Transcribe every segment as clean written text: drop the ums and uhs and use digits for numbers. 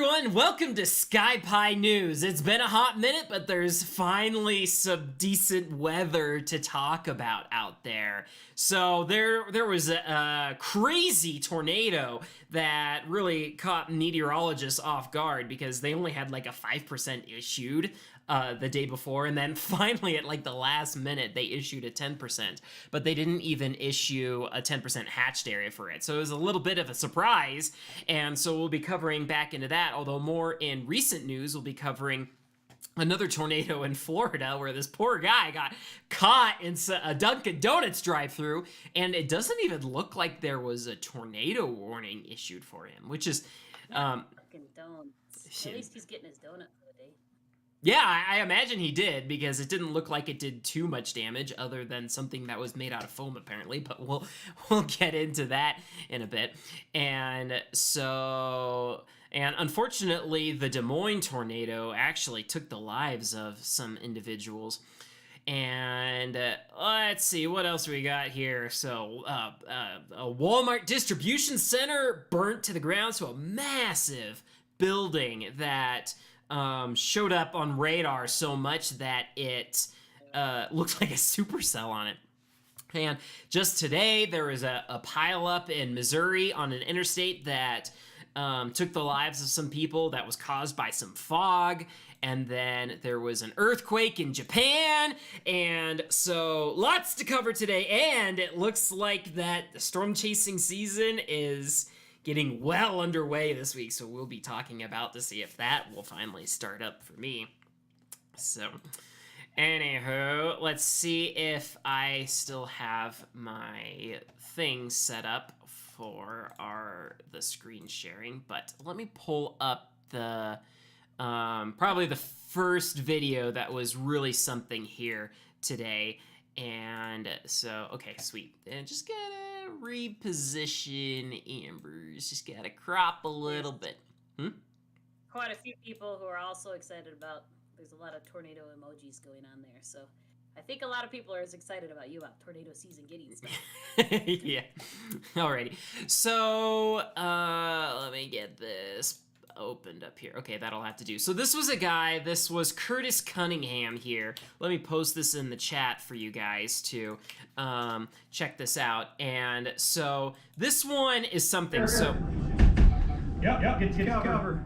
everyone, welcome to SkyPi News. It's been a hot minute, but there's finally some decent weather to talk about out there. So there was a crazy tornado that really caught meteorologists off guard because they only had like a 5% issued the day before, and then finally at like the last minute they issued a 10%, but they didn't even issue a 10% hatched area for it. So it was a little bit of a surprise, and so we'll be covering back into that, although more in recent news we'll be covering another tornado in Florida where this poor guy got caught in a Dunkin Donuts drive-thru, and it doesn't even look like there was a tornado warning issued for him, which is Dunkin Donuts. At least he's getting his donut for the day. Yeah, I imagine he did, because it didn't look like it did too much damage other than something that was made out of foam apparently, but we'll get into that in a bit. And so, and unfortunately the Des Moines tornado actually took the lives of some individuals. And let's see, what else we got here? So a Walmart distribution center burnt to the ground, so a massive building that showed up on radar so much that it looked like a supercell on it. And just today, there was a pileup in Missouri on an interstate that took the lives of some people that was caused by some fog. And then there was an earthquake in Japan. And so lots to cover today. And it looks like that the storm chasing season is getting well underway this week, so we'll be talking about to see if that will finally start up for me. So, anywho, let's see if I still have my thing set up for the screen sharing, but let me pull up the probably the first video that was really something here today. And so, okay, sweet. And just gotta reposition Amber's. Just gotta crop a little bit. Quite a few people who are also excited about, there's a lot of tornado emojis going on there. So I think a lot of people are as excited about you about tornado season getting stuff. Yeah. Alrighty. So, let me get this opened up here. Okay, that'll have to do. So this was a guy, this was Curtis Cunningham here. Let me post this in the chat for you guys to check this out. And so this one is something, so... Yep, get to cover.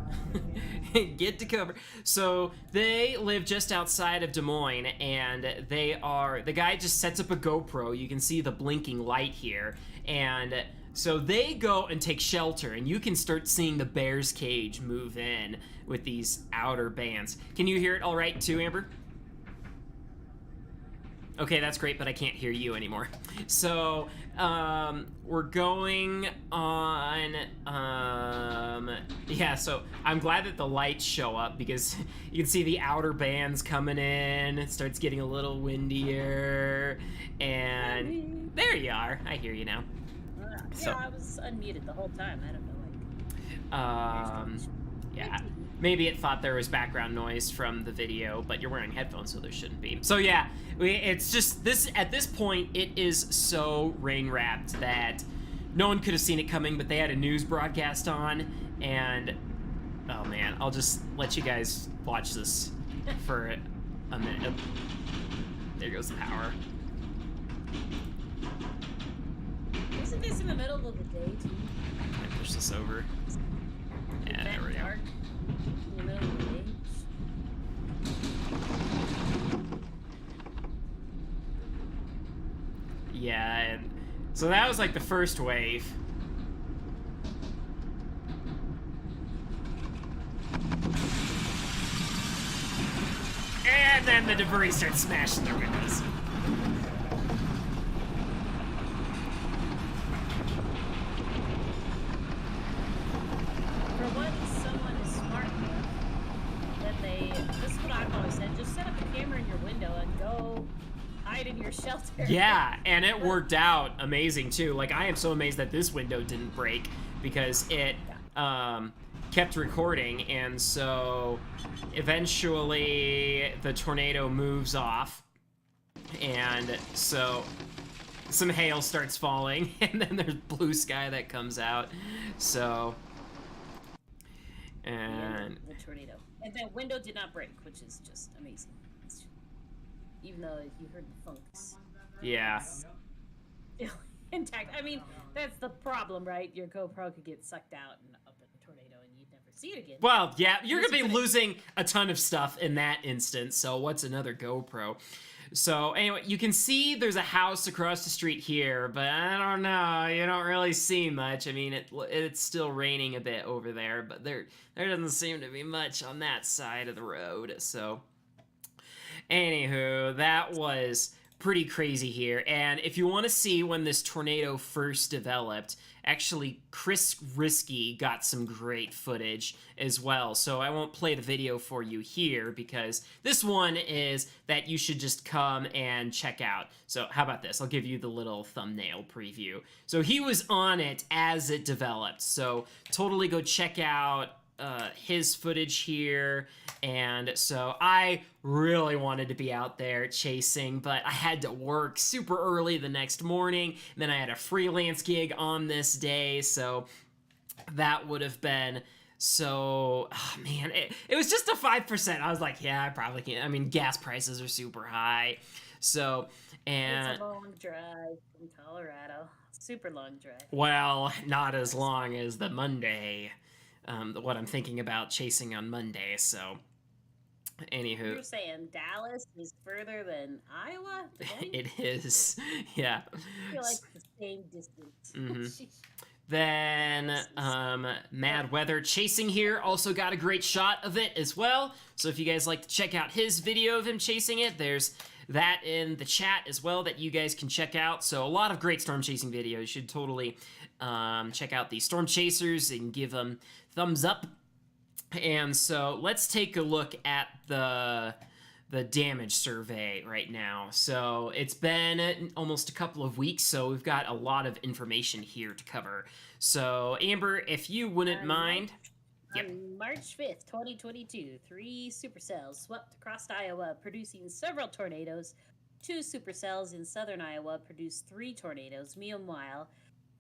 Get to cover. So they live just outside of Des Moines, and the guy just sets up a GoPro. You can see the blinking light here, and so they go and take shelter, and you can start seeing the bear's cage move in with these outer bands. Can you hear it all right too, Amber? Okay, that's great, but I can't hear you anymore. So, we're going on, yeah, so I'm glad that the lights show up because you can see the outer bands coming in. It starts getting a little windier, and there you are. I hear you now. Yeah, I was unmuted the whole time. I don't know, yeah, maybe it thought there was background noise from the video, but you're wearing headphones, so there shouldn't be. So yeah, it's just this, at this point, it is so rain-wrapped that no one could have seen it coming, but they had a news broadcast on, and oh man, I'll just let you guys watch this for a minute. There goes the power. Isn't this in the middle of the day, too? Can I push this over? Yeah, there we go. Dark in the middle of the day. Yeah, and so that was like the first wave. And then the debris starts smashing their windows. In your shelter. Yeah, and it worked out amazing too. Like, I am so amazed that this window didn't break because it kept recording, and so eventually the tornado moves off, and so some hail starts falling, and then there's blue sky that comes out. So the end And of the tornado. And that window did not break, which is just amazing. Even though you heard the funks. yeah. Still intact. I mean, that's the problem, right? Your GoPro could get sucked out and up in a tornado and you'd never see it again. Well, yeah, you're Unless going to you be put it- losing a ton of stuff in that instance, so what's another GoPro? So, anyway, you can see there's a house across the street here, but I don't know, you don't really see much. I mean, it's still raining a bit over there, but there doesn't seem to be much on that side of the road, so... Anywho, that was pretty crazy here. And if you want to see when this tornado first developed, actually Chris Risky got some great footage as well. So I won't play the video for you here because this one is that you should just come and check out. So how about this? I'll give you the little thumbnail preview. So he was on it as it developed. So totally go check out his footage here. And so I really wanted to be out there chasing, but I had to work super early the next morning. And then I had a freelance gig on this day, so that would have been so, oh man, it was just a 5%. I was like, yeah, I probably can't. I mean, gas prices are super high. So, and it's a long drive from Colorado. Super long drive. well, not as long as the Monday, what I'm thinking about chasing on Monday, so anywho. You're saying Dallas is further than Iowa? It is, yeah. I feel like the same distance. Mhm. Then, Mad Weather Chasing here also got a great shot of it as well. So if you guys like to check out his video of him chasing it, there's that in the chat as well that you guys can check out. So a lot of great storm chasing videos. You should totally check out the Storm Chasers and give them thumbs up. And so let's take a look at the damage survey right now. So it's been almost a couple of weeks, so we've got a lot of information here to cover. So Amber, if you wouldn't mind. Yep. On March 5th, 2022, 3 supercells swept across Iowa, producing several tornadoes. 2 supercells in southern Iowa produced 3 tornadoes. Meanwhile,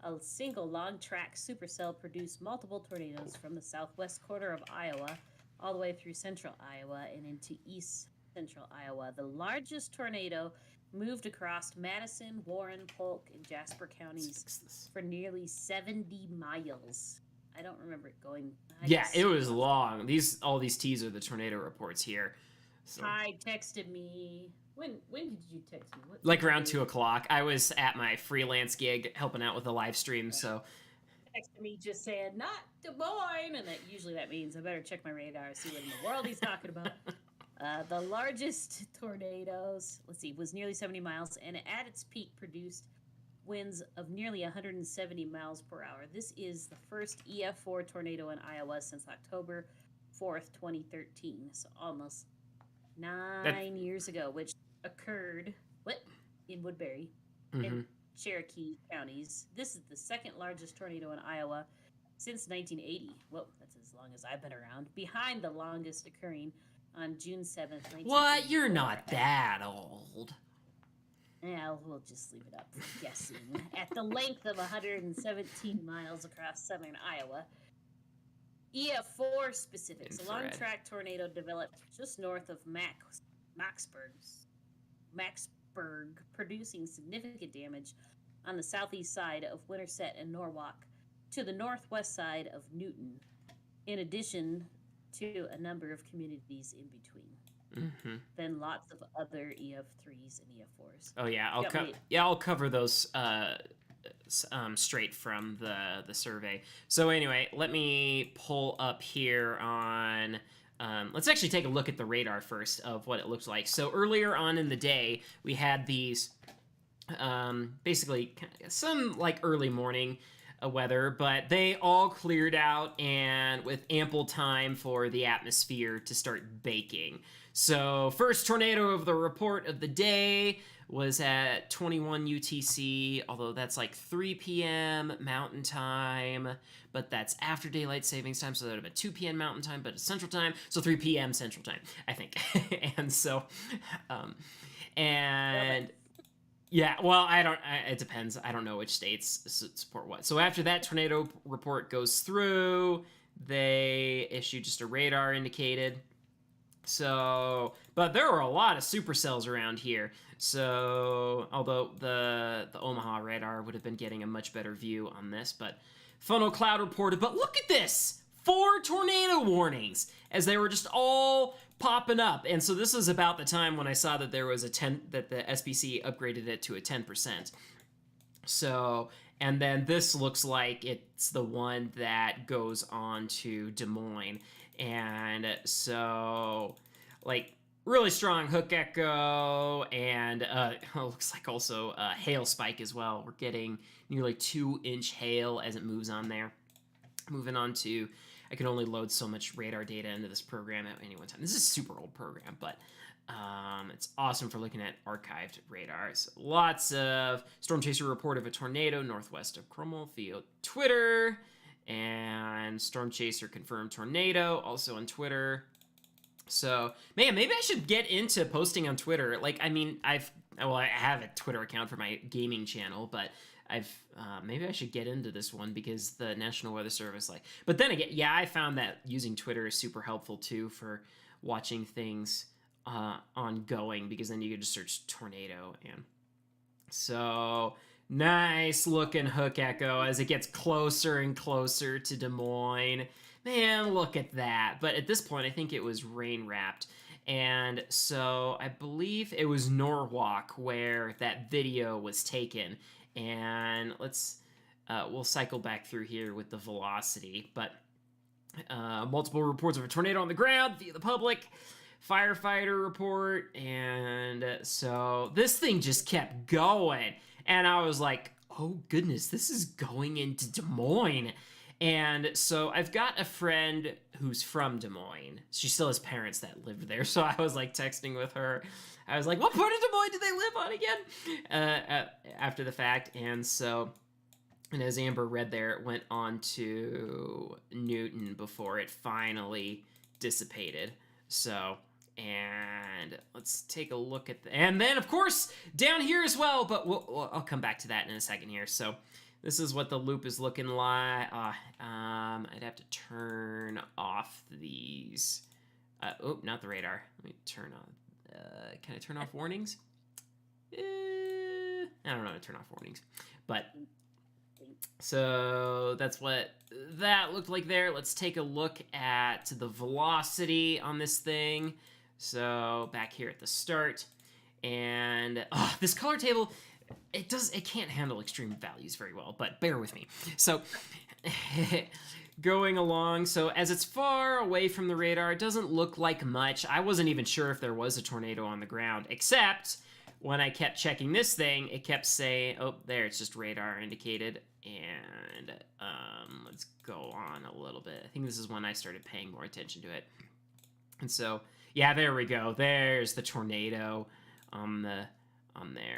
a single long-track supercell produced multiple tornadoes from the southwest corner of Iowa all the way through central Iowa and into east central Iowa. The largest tornado moved across Madison, Warren, Polk, and Jasper counties for nearly 70 miles. I don't remember it going. Yeah, it was long. All these T's are the tornado reports here. So. Ty texted me. When did you text me? Like around 2 o'clock. I was at my freelance gig helping out with the live stream, so. Texted me just saying, not Des Moines, and usually that means I better check my radar, see what in the world he's talking about. The largest tornadoes, was nearly 70 miles, and at its peak produced winds of nearly 170 miles per hour. This is the first EF4 tornado in Iowa since October 4th, 2013, so almost 9 years ago, which occurred in Woodbury in Cherokee counties. This is the second largest tornado in Iowa since 1980. Well, that's as long as I've been around. Behind the longest occurring on June 7th, 1980. What? You're not that old. Yeah, we'll just leave it up for guessing. At the length of 117 miles across southern Iowa. EF4 specifics. A long-track tornado developed just north of Maxburg, producing significant damage on the southeast side of Winterset and Norwalk to the northwest side of Newton, in addition to a number of communities in between. Then lots of other EF3s and EF4s. Oh yeah, I'll cover those straight from the survey. So anyway, let me pull up here on. Let's actually take a look at the radar first of what it looks like. So earlier on in the day, we had these basically some like early morning weather, but they all cleared out and with ample time for the atmosphere to start baking. So first tornado of the report of the day was at 21 UTC, although that's like 3 p.m. Mountain Time, but that's after daylight savings time, so that would have been 2 p.m. Mountain Time, but it's Central Time, so 3 p.m. Central Time, I think. And so, yeah, well, it depends. I don't know which states support what. So after that tornado report goes through, they issued just a radar indicated. So, but there were a lot of supercells around here. So, although the Omaha radar would have been getting a much better view on this, but funnel cloud reported. But look at this, 4 tornado warnings as they were just all popping up. And so this was about the time when I saw that there was that the SPC upgraded it to a 10%. So, and then this looks like it's the one that goes on to Des Moines. And so, like, really strong hook echo, and it looks like also hail spike as well. We're getting nearly 2-inch hail as it moves on there. Moving on to, I can only load so much radar data into this program at any one time. This is a super old program, but it's awesome for looking at archived radars. Lots of Storm Chaser report of a tornado northwest of Cromwell via Twitter, and Storm Chaser confirmed tornado also on Twitter. So, man, maybe I should get into posting on Twitter. Like, I mean, I have a Twitter account for my gaming channel, but maybe I should get into this one because the National Weather Service, like, but then again, yeah, I found that using Twitter is super helpful too for watching things ongoing, because then you can just search tornado. And so nice looking hook echo as it gets closer and closer to Des Moines. Man, look at that. But at this point, I think it was rain wrapped. And so I believe it was Norwalk where that video was taken. And we'll cycle back through here with the velocity. But multiple reports of a tornado on the ground via the public. Firefighter report. And so this thing just kept going. And I was like, oh goodness, this is going into Des Moines. And so I've got a friend who's from Des Moines. She still has parents that lived there. So I was like texting with her. I was like, what part of Des Moines do they live on again? After the fact. And so, and as Amber read there, it went on to Newton before it finally dissipated. So, and let's take a look at and then of course down here as well, but I'll come back to that in a second here. So this is what the loop is looking like. I'd have to turn off these. Oh, not the radar. Let me turn on. Can I turn off warnings? I don't know how to turn off warnings. But, so that's what that looked like there. Let's take a look at the velocity on this thing. So back here at the start. And this color table, it can't handle extreme values very well, but bear with me. So going along, so as it's far away from the radar, it doesn't look like much. I wasn't even sure if there was a tornado on the ground, except when I kept checking this thing, it kept saying, oh, there, it's just radar indicated. And let's go on a little bit. I think this is when I started paying more attention to it. And so, yeah, there we go. There's the tornado on there.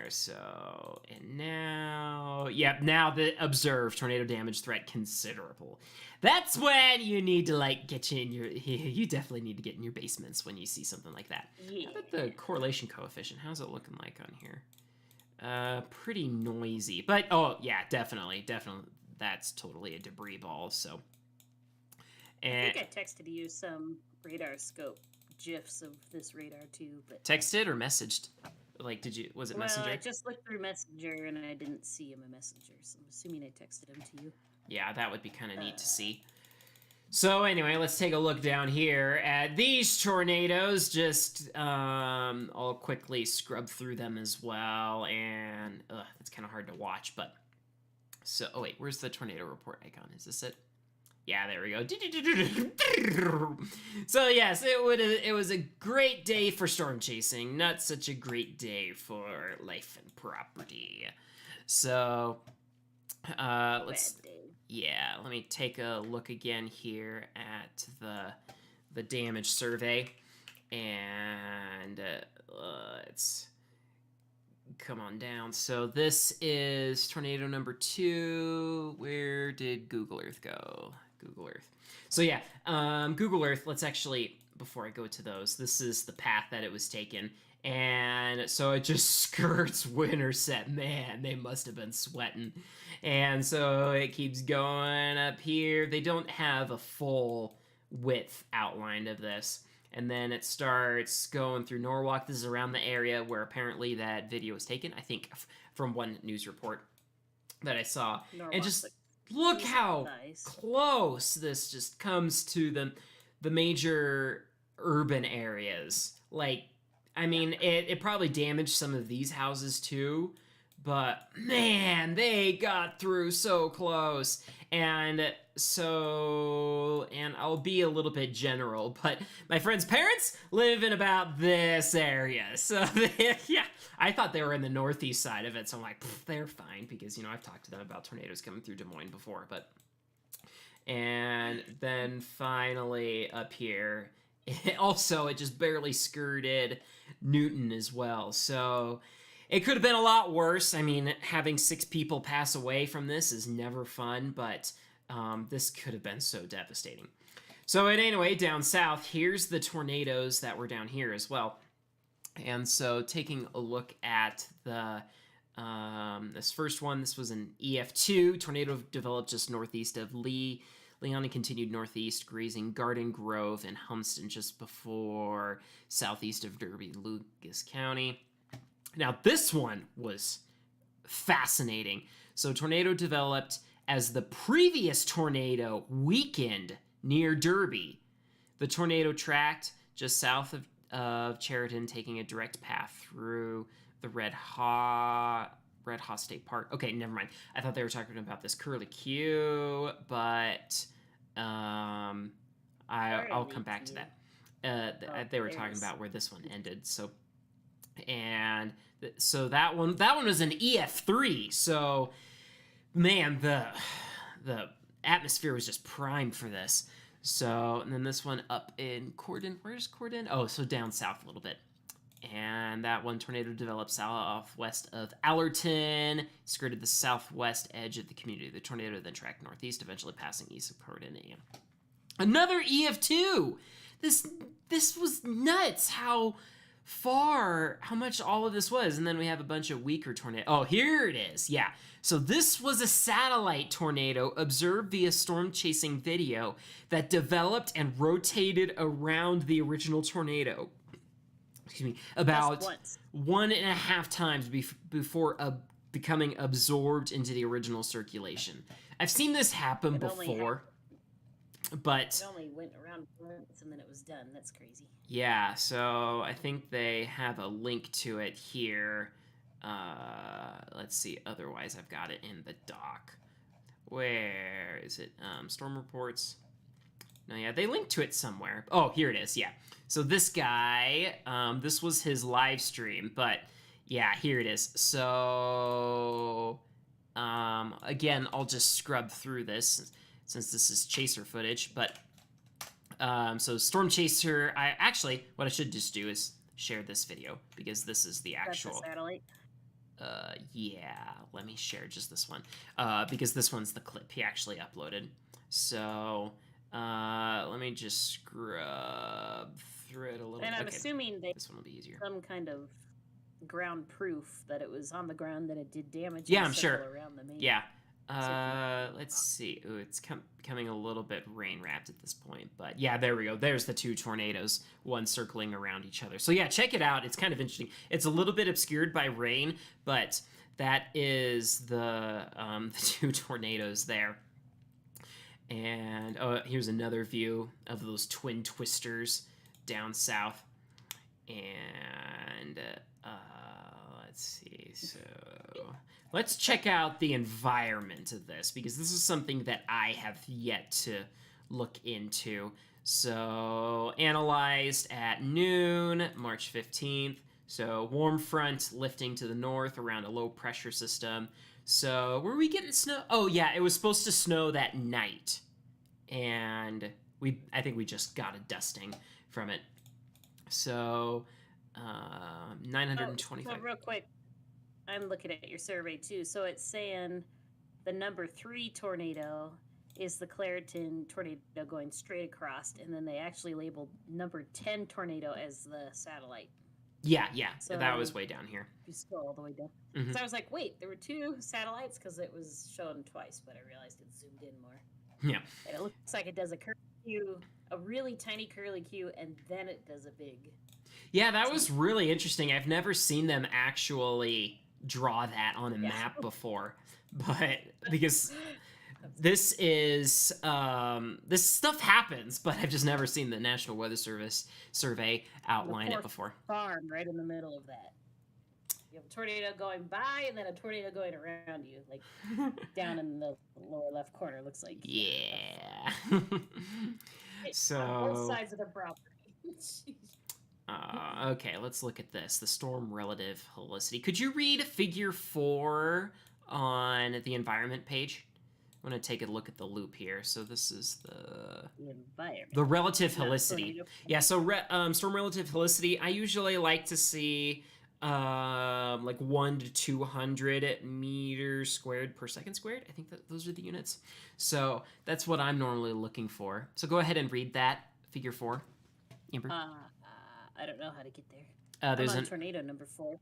So, and now, yep, now the observed tornado damage threat considerable. That's when you need to, like, get you in your, you definitely need to get in your basements when you see something like that. Yeah. How about the correlation coefficient? How's it looking like on here? Pretty noisy, but, oh, yeah, definitely, that's totally a debris ball, so. And I think I texted you some radar scope GIFs of this radar too, but texted or messaged? Like, was it Messenger? I just looked through Messenger and I didn't see him in Messenger, so I'm assuming I texted him to you. Yeah, that would be kind of neat to see. So anyway, let's take a look down here at these tornadoes. Just I'll quickly scrub through them as well, and it's kind of hard to watch. But so, oh wait, where's the tornado report icon? Is this it? Yeah, there we go. So yes, it was a great day for storm chasing. Not such a great day for life and property. So let me take a look again here at the damage survey, and it's come on down. So this is tornado number 2. Where did Google Earth go? Google Earth. So yeah, Google Earth, let's actually, before I go to those, this is the path that it was taken, And so it just skirts Winterset. Man, they must have been sweating. And so it keeps going up here. They don't have a full width outline of this. And then it starts going through Norwalk. This is around the area where apparently that video was taken, I think, from one news report that I saw. Norwalk's And just like, look how nice. close this just comes to the major urban areas. Like, I mean, it probably damaged some of these houses too, but man, they got through so close. And so, and I'll be a little bit general, but my friend's parents live in about this area. So, yeah, I thought they were in the northeast side of it. So I'm like, they're fine because, I've talked to them about tornadoes coming through Des Moines before. And then finally up here, it just barely skirted Newton as well. So it could have been a lot worse. I mean, having 6 people pass away from this is never fun, but this could have been so devastating. So anyway, down south, here's the tornadoes that were down here as well. And so taking a look at this first one, this was an EF2. Tornado developed just northeast of Lee. Leon continued northeast, grazing Garden Grove and Humston just before southeast of Derby, Lucas County. Now, this one was fascinating. So, tornado developed as the previous tornado weakened near Derby. The tornado tracked just south of Chariton, taking a direct path through the Red Haw State Park. Okay, never mind. I thought they were talking about this Curly Q, but I'll come back to that. They were talking about where this one ended. So that one was an EF3. So man, the atmosphere was just primed for this. So, and then this one up in Cordon. Where's Cordon? Oh, so down south a little bit. And that one tornado developed southwest of Allerton, skirted the southwest edge of the community. The tornado then tracked northeast, eventually passing east of Cordon. Another EF2! This was nuts how much all of this was. And then we have a bunch of weaker tornadoes. Oh, here it is. Yeah. So this was a satellite tornado observed via storm chasing video that developed and rotated around the original tornado. About 1.5 times before becoming absorbed into the original circulation. I've seen this happen before, but it only went around once and then it was done. That's crazy. Yeah, so I think they have a link to it here. Let's see. Otherwise, I've got it in the doc. Where is it? Storm reports. No, yeah, they linked to it somewhere. Oh, here it is. Yeah. So this guy, this was his live stream, but yeah, here it is. So, again, I'll just scrub through this since this is chaser footage, but, so Storm Chaser, what I should just do is share this video because this is the actual. That's the satellite? Yeah, let me share just this one, because this one's the clip he actually uploaded. So, let me just scrub through it a little bit. And I'm assuming this one will be easier. Some kind of ground proof that it was on the ground, that it did damage. Yeah, I'm sure. Around the main. Yeah. Let's see. Ooh, it's becoming a little bit rain wrapped at this point, but yeah, there we go. There's the 2 tornadoes, one circling around each other. So yeah, check it out. It's kind of interesting. It's a little bit obscured by rain, but that is the 2 tornadoes there. And here's another view of those twin twisters down south. And let's see. So let's check out the environment of this, because this is something that I have yet to look into. So analyzed at noon, March 15th. So warm front lifting to the north around a low pressure system. So were we getting snow? Oh yeah, it was supposed to snow that night. And I think we just got a dusting from it. So 925. So real quick, I'm looking at your survey too. So it's saying the number 3 tornado is the Clariton tornado going straight across, and then they actually labeled number 10 tornado as the satellite. Yeah, So that was way down here. if you scroll all the way down. Mhm. So I was like, wait, there were 2 satellites because it was shown twice, but I realized it zoomed in more. Yeah. And it looks like it does a curly Q, a really tiny curly Q, and then it does a big. Yeah, that was really interesting. I've never seen them actually draw that on a Yeah. map before, but because this is this stuff happens, but I've just never seen the National Weather Service survey outline it before. Farm right in the middle of that. You have a tornado going by, and then a tornado going around you, like down in the lower left corner. Looks like. Yeah. So on both sides of the property. okay, let's look at this. The storm relative helicity. Could you read figure 4 on the environment page? I'm going to take a look at the loop here. So this is the relative helicity. Yeah, so storm relative helicity, I usually like to see like 1 to 200 meters squared per second squared. I think that those are the units. So that's what I'm normally looking for. So go ahead and read that, figure 4. Amber? I don't know how to get there. There's I'm on an tornado number 4.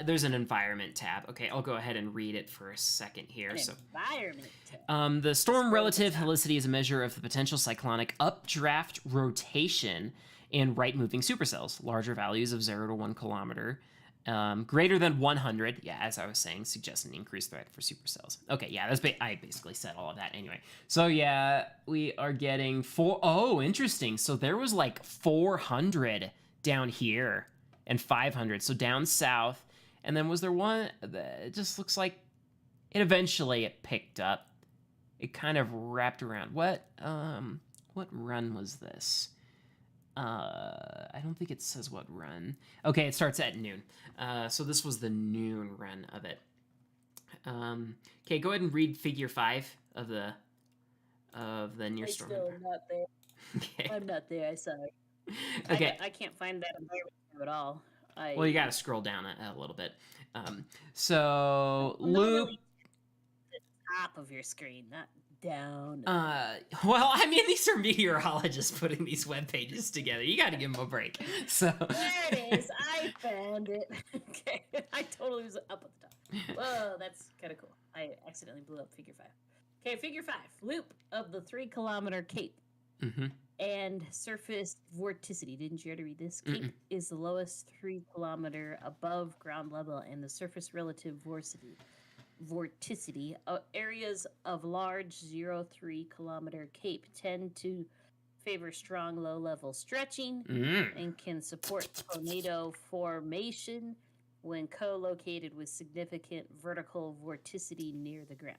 there's an environment tab. Okay, I'll go ahead and read it for a second here. Environment tab. The storm relative helicity is a measure of the potential cyclonic updraft rotation in right-moving supercells. Larger values of 0 to 1 kilometer, greater than 100. Yeah, as I was saying, suggest an increased threat for supercells. Okay, yeah, I basically said all of that anyway. So yeah, we are getting Oh, interesting. So there was like 400 down here and 500. So down south. And then was there one that it just looks like it picked up. It kind of wrapped around. What run was this? I don't think it says what run. Okay, it starts at noon. So this was the noon run of it. Okay, go ahead and read figure 5 of the near storm. I'm still not there. Okay. I'm not there. I saw it. Okay. I can't find that environment tab at all. Well, you got to scroll down a little bit. So loop. The top of your screen, not down. Well, I mean, these are meteorologists putting these web pages together. You got to give them a break. So there it is. I found it. Okay, I totally was up at the top. Whoa, that's kind of cool. I accidentally blew up figure 5. Okay, figure 5. Loop of the 3-kilometer cape. Mm-hmm. And surface vorticity. Didn't you already read this? Cape is the lowest 3-kilometer above ground level, and the surface relative vorticity areas of large 0.3-kilometer cape tend to favor strong low-level stretching and can support tornado formation when co-located with significant vertical vorticity near the ground.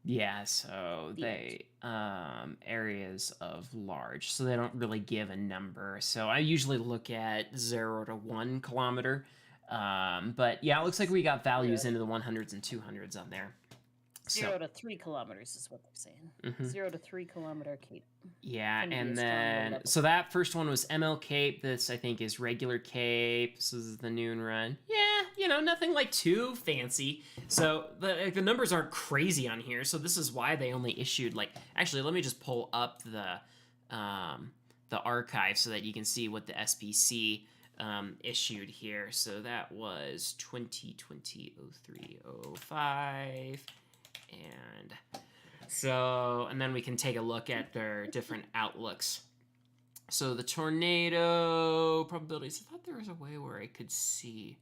Yeah, so they areas of large, so they don't really give a number. So I usually look at 0 to 1 kilometer. But yeah, it looks like we got values into the 100s and 200s on there. 0 to 3 kilometers is what they're saying. 0 to 3-kilometer cape. Yeah, and then so that first one was ML Cape. This I think is regular Cape. This is the noon run. Yeah, nothing like too fancy. So the numbers aren't crazy on here. So this is why they only issued actually let me just pull up the archive so that you can see what the SPC issued here. So that was 2020 03 05. And then we can take a look at their different outlooks. So the tornado probabilities. I thought there was a way where I could see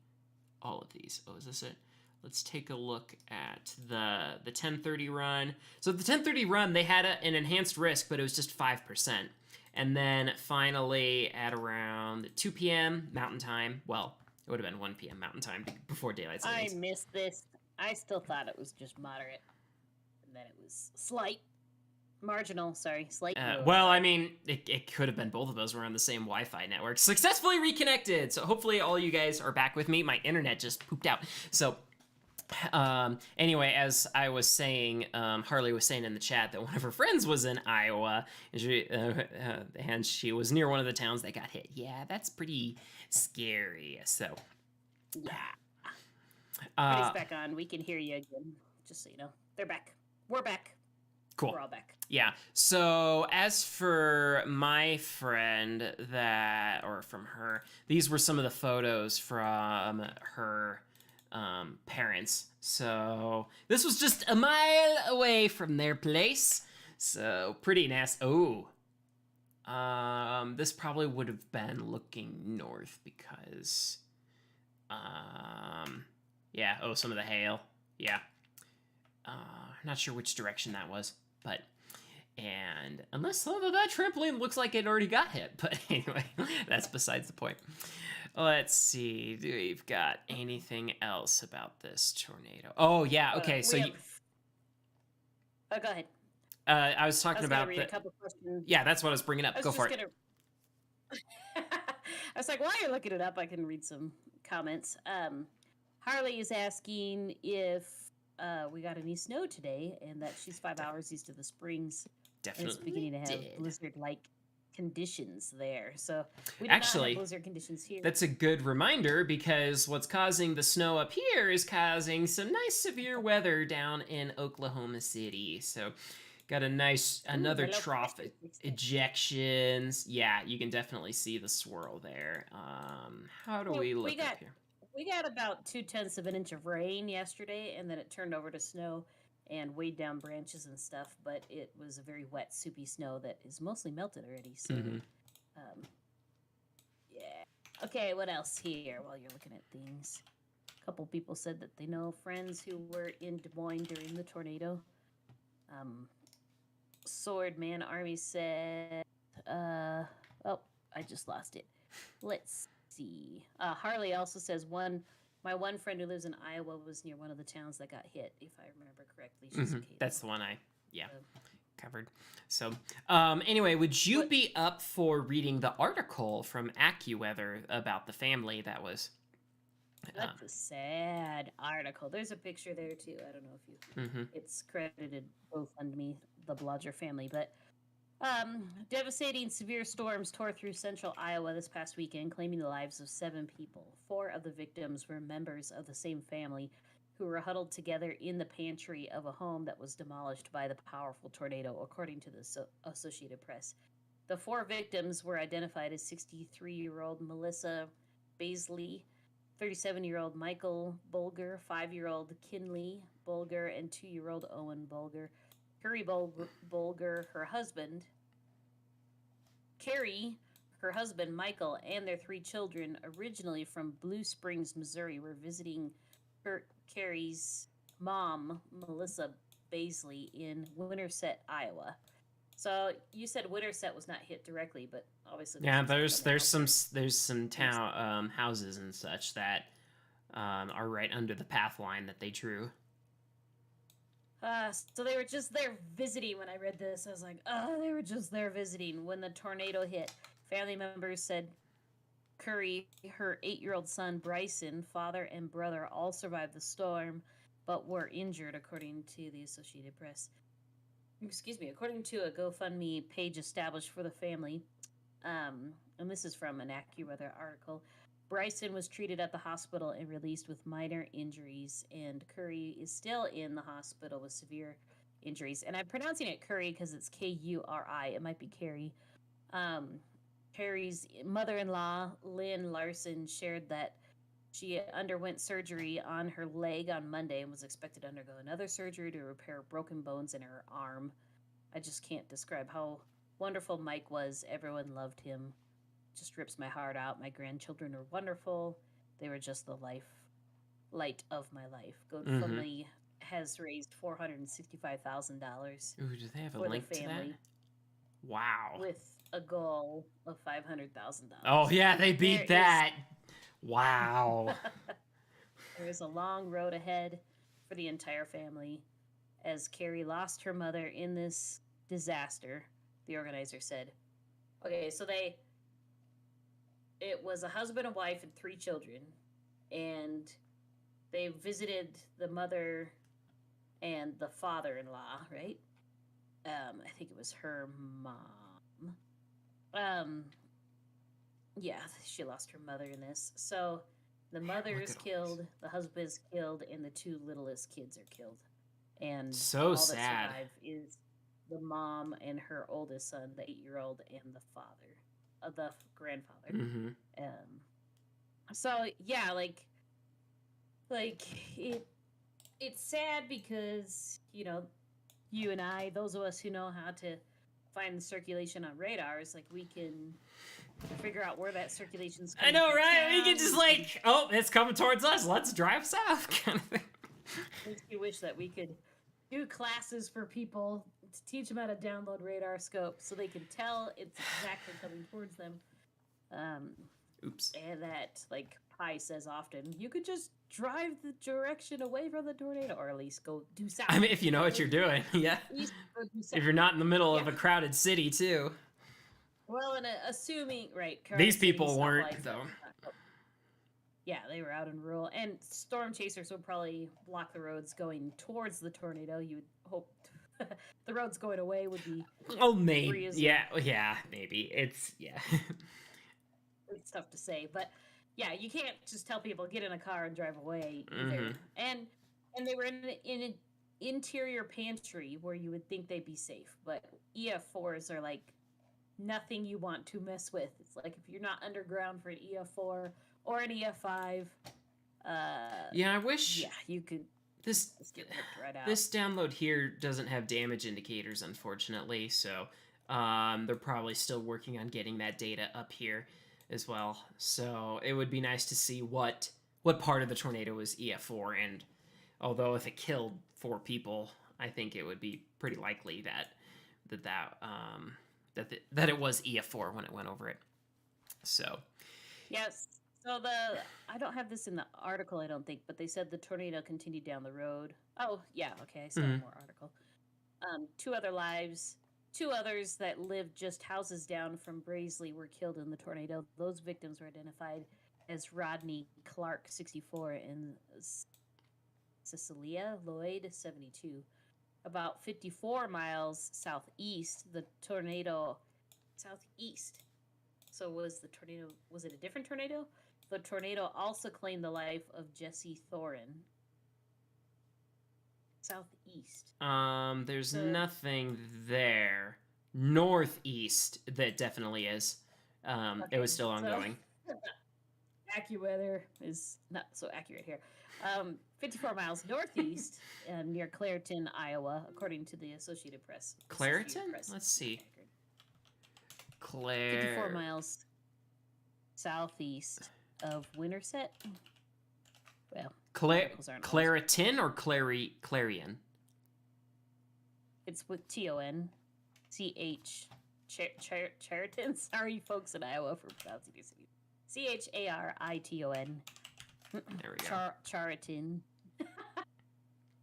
all of these. Oh, is this it? Let's take a look at the 1030 run. So the 1030 run, they had an enhanced risk, but it was just 5%. And then finally at around 2 p.m. Mountain Time, well, it would have been 1 p.m. Mountain Time before daylight savings. I missed this. I still thought it was just moderate. And then it was slight. Well, I mean, it could have been both of those were on the same Wi-Fi network. Successfully reconnected. So hopefully all you guys are back with me. My internet just pooped out. So anyway, as I was saying, Harley was saying in the chat that one of her friends was in Iowa, and she was near one of the towns that got hit. Yeah, that's pretty scary. So, yeah. Everybody's back on. We can hear you again. Just so you know, they're back. We're back. Cool. We're all back. Yeah. So as for my friend from her, these were some of the photos from her parents. So this was just a mile away from their place. So pretty nasty. Oh. This probably would have been looking north because, yeah. Oh, some of the hail. Yeah. Not sure which direction that was, but. And unless some of that trampoline looks like it already got hit. But anyway, that's besides the point. Let's see. Do we've got anything else about this tornado? Oh, yeah. Okay. So go ahead. I was talking about read a couple questions. Yeah, that's what I was bringing up. Go for it. I was like, while you're looking it up, I can read some comments. Harley is asking if we got any snow today, and that she's 5 hours east of the Springs. Definitely. And it's beginning to have blizzard-like conditions there. So we actually not have blizzard conditions here. That's a good reminder, because what's causing the snow up here is causing some nice severe weather down in Oklahoma City. So got another trough ejections. Yeah, you can definitely see the swirl there. How do we look up here? We got about 0.2 of an inch of rain yesterday, and then it turned over to snow and weighed down branches and stuff, but it was a very wet, soupy snow that is mostly melted already. So, yeah. Okay, what else here while you're looking at things? A couple people said that they know friends who were in Des Moines during the tornado. Swordman Army said, oh, I just lost it. Let's see. Harley also says my one friend who lives in Iowa was near one of the towns that got hit, if I remember correctly. She's okay. That's the one covered. So anyway, would you be up for reading the article from AccuWeather about the family that was? That's a sad article. There's a picture there too. I don't know if you. It's credited GoFundMe, the Blodger family, but. Devastating severe storms tore through central Iowa this past weekend, claiming the lives of 7 people. 4 of the victims were members of the same family who were huddled together in the pantry of a home that was demolished by the powerful tornado, according to the Associated Press. The 4 victims were identified as 63-year-old Melissa Baisley, 37-year-old Michael Bulger, 5-year-old Kinley Bulger, and 2-year-old Owen Bulger. Carrie Bulger, her husband, Michael, and their 3 children, originally from Blue Springs, Missouri, were visiting Carrie's mom, Melissa Baisley, in Winterset, Iowa. So you said Winterset was not hit directly, but obviously there's some town houses and such that are right under the path line that they drew. So they were just there visiting when I read this. I was like, oh, they were just there visiting when the tornado hit. Family members said Curry, her 8-year-old son, Bryson, father and brother all survived the storm, but were injured, according to the Associated Press. According to a GoFundMe page established for the family, and this is from an AccuWeather article, Bryson was treated at the hospital and released with minor injuries, and Curry is still in the hospital with severe injuries. And I'm pronouncing it Curry because it's K-U-R-I. It might be Carrie. Carrie's mother-in-law, Lynn Larson, shared that she underwent surgery on her leg on Monday and was expected to undergo another surgery to repair broken bones in her arm. I just can't describe how wonderful Mike was. Everyone loved him. Just rips my heart out. My grandchildren are wonderful. They were just the light of my life. GoFundMe has raised $465,000. Ooh, do they have a link to that? Wow. With a goal of $500,000. Oh yeah, they beat that. Wow. There is a long road ahead for the entire family, as Carrie lost her mother in this disaster, the organizer said. Okay, so it was a husband and wife and 3 children, and they visited the mother and the father-in-law, right? I think it was her mom. Yeah, she lost her mother in this. So the mother is killed, the husband is killed, and the 2 littlest kids are killed. And so all sad. that survive is the mom and her oldest son, the 8-year-old, and the father, the grandfather. Mm-hmm. So yeah, like it's sad because you and I, those of us who know how to find the circulation on radars, like we can figure out where that circulation's I coming know, through right? We town. can just like, oh, it's coming towards us. Let's drive south, kind of thing. Makes me wish that we could do classes for people to teach them how to download radar scope so they can tell it's exactly coming towards them. Oops. And that, like Pi says often, you could just drive the direction away from the tornado, or at least go due south. I mean, if you know what you're doing, yeah. At least go due south. If you're not in the middle of a crowded city, too. Well, and assuming, right. These cities, people stuff weren't, like though. Yeah, they were out in rural. And storm chasers would probably block the roads going towards the tornado. You would hope the roads going away would be... Oh, maybe. Yeah, maybe. It's tough to say, but yeah, you can't just tell people get in a car and drive away either. And they were in an interior pantry where you would think they'd be safe, but EF4s are like nothing you want to mess with. It's like if you're not underground for an EF4 or an EF5, yeah, I wish. Yeah, you could. This get right out. This download here doesn't have damage indicators, unfortunately. So they're probably still working on getting that data up here as well. So it would be nice to see what part of the tornado was EF4. And although if it killed 4 people, I think it would be pretty likely that it was EF4 when it went over it. So yes. So I don't have this in the article, I don't think, but they said the tornado continued down the road. Oh, yeah, okay, I saw more article. 2 other lives, 2 others that lived just houses down from Braisley were killed in the tornado. Those victims were identified as Rodney Clark, 64, and Cecilia Lloyd, 72. About 54 miles southeast, the tornado... Southeast. So was it a different tornado? The tornado also claimed the life of Jesse Thorin. Southeast. There's nothing there. Northeast, that definitely is. Okay, it was still ongoing. AccuWeather is not so accurate here. 54 miles northeast near Clairton, Iowa, according to the Associated Press. Clairton? Let's see. 54 miles southeast of Winterset. Well, Claritin or Clarion? It's with Ton. CH. Chariton. Sorry, folks in Iowa, for pronouncing these. CHARITON. There we go. Chariton.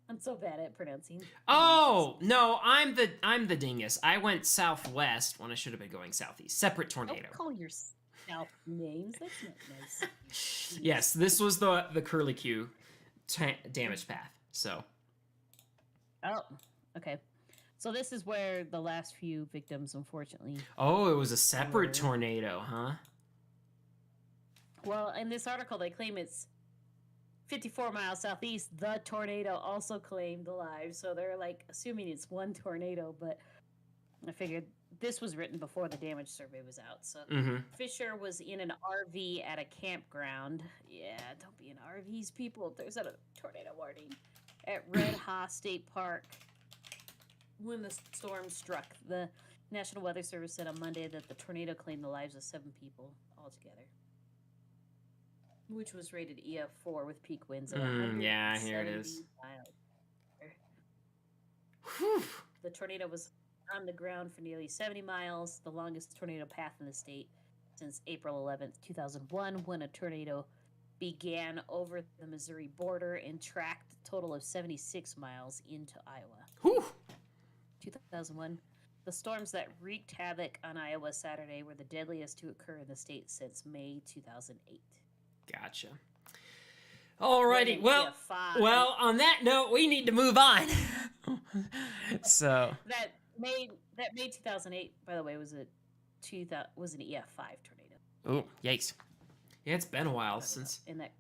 I'm so bad at pronouncing. Oh no, I'm the dingus. I went southwest when I should have been going southeast. Separate tornado. Don't call yourself names. That's not nice. Yes, this was the curlicue damage path. So. Oh, okay. So this is where the last few victims, unfortunately. Oh, it was a separate tornado, huh? Well, in this article, they claim it's 54 miles southeast. The tornado also claimed the lives, so they're like assuming it's one tornado. But I figured this was written before the damage survey was out. So Fisher was in an RV at a campground. Yeah, don't be in RVs, people. There's a tornado warning at Red Haw State Park when the storm struck. The National Weather Service said on Monday that the tornado claimed the lives of 7 people altogether, which was rated EF4 with peak winds of 170 yeah, here it is. miles. Whew. The tornado was on the ground for nearly 70 miles, the longest tornado path in the state since April 11th, 2001, when a tornado began over the Missouri border and tracked a total of 76 miles into Iowa. Whew. 2001. The storms that wreaked havoc on Iowa Saturday were the deadliest to occur in the state since May 2008. Gotcha. Alrighty. Well, on that note, we need to move on. So that May 2008, by the way, was an EF5 tornado. Oh, yikes! Yeah, it's been a while since. And that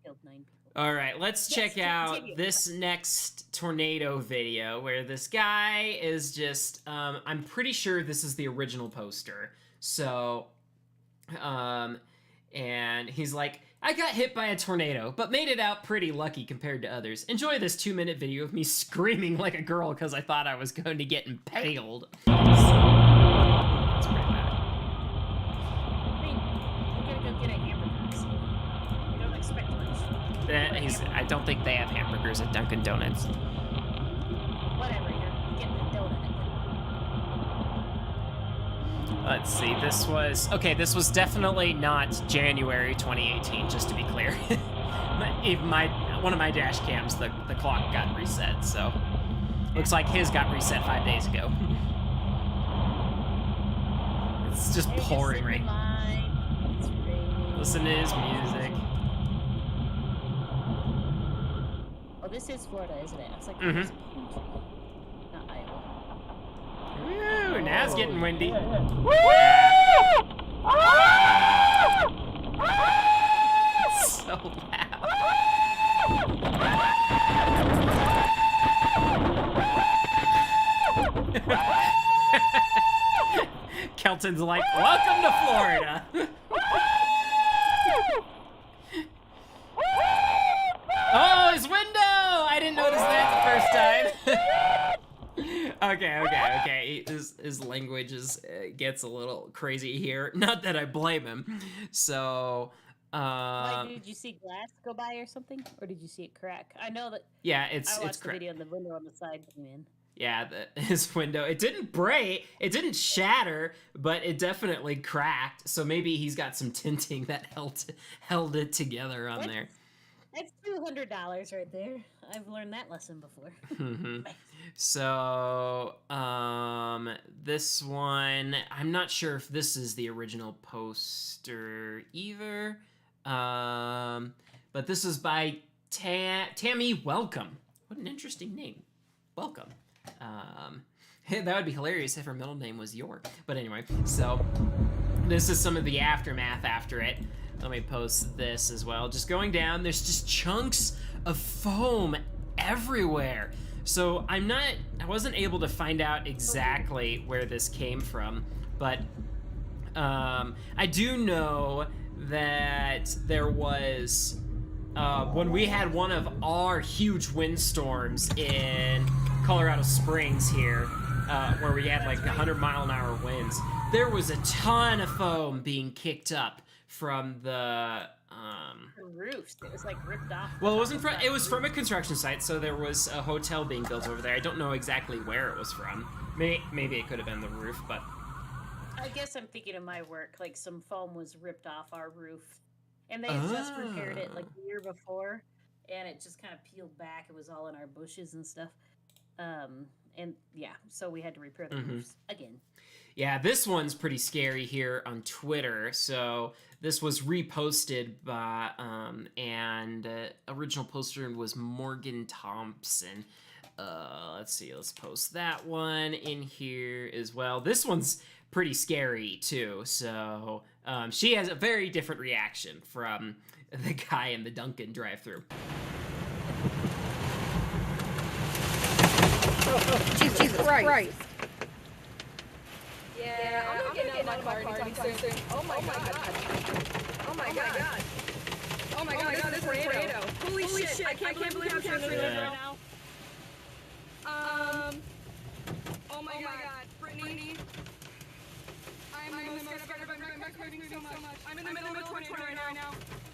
killed 9 people. All right, let's check out this next tornado video where this guy is just, I'm pretty sure this is the original poster. So, and he's like, I got hit by a tornado, but made it out pretty lucky compared to others. Enjoy this 2-minute video of me screaming like a girl because I thought I was going to get impaled. That's pretty bad. I gotta go get a hamburger. You don't expect much. I don't think they have hamburgers at Dunkin' Donuts. Whatever, you're getting a donut. Let's see, this was definitely not January 2018, just to be clear. One of my dash cams, the clock got reset, so looks like his got reset 5 days ago. It's just pouring rain. Listen to his music. Oh, this is Florida, isn't it? It's like it's a palm tree, not Iowa. Woo! Now it's getting windy. So loud. Kelton's like, welcome to Florida. Oh, his window! I didn't notice that the first time. Okay. His language gets a little crazy here. Not that I blame him. So, Like, did you see glass go by or something, or did you see it crack? I know that. yeah, I it's watched the cracked. video on the window on the side came in. Yeah, his window. It didn't break. It didn't shatter, but it definitely cracked. So maybe he's got some tinting that held it together on there. That's $200 right there. I've learned that lesson before. So, this one, I'm not sure if this is the original poster either. But this is by Tammy Welcome. What an interesting name. Welcome. That would be hilarious if her middle name was York. But anyway, so this is some of the aftermath after it. Let me post this as well. Just going down, there's just chunks of foam everywhere. So I wasn't able to find out exactly where this came from, but I do know that there was, when we had one of our huge windstorms in Colorado Springs here, where we had like 100-mile-an-hour winds, there was a ton of foam being kicked up from the roofs. It was like ripped off. well, it was from a construction site, so there was a hotel being built over there. I don't know exactly where it was from. Maybe it could have been the roof, but I guess I'm thinking of my work. Like some foam was ripped off our roof, and they had just repaired it like the year before, and it just kind of peeled back. It was all in our bushes and stuff. And yeah, so we had to repair the roofs again. Yeah, this one's pretty scary here on Twitter. So this was reposted by, and original poster was Morgan Thompson. Let's see, let's post that one in here as well. This one's pretty scary too. So she has a very different reaction from the guy in the Dunkin' drive-thru. Jesus Christ. Yeah, I'm getting out of my car anytime soon. Oh my god. Oh my god. Oh my god, this is a tornado. Holy shit, I can't believe I'm capturing this right now. Oh my god, Brittany. I'm scared of hurting so much. I'm in the middle of a tornado right now.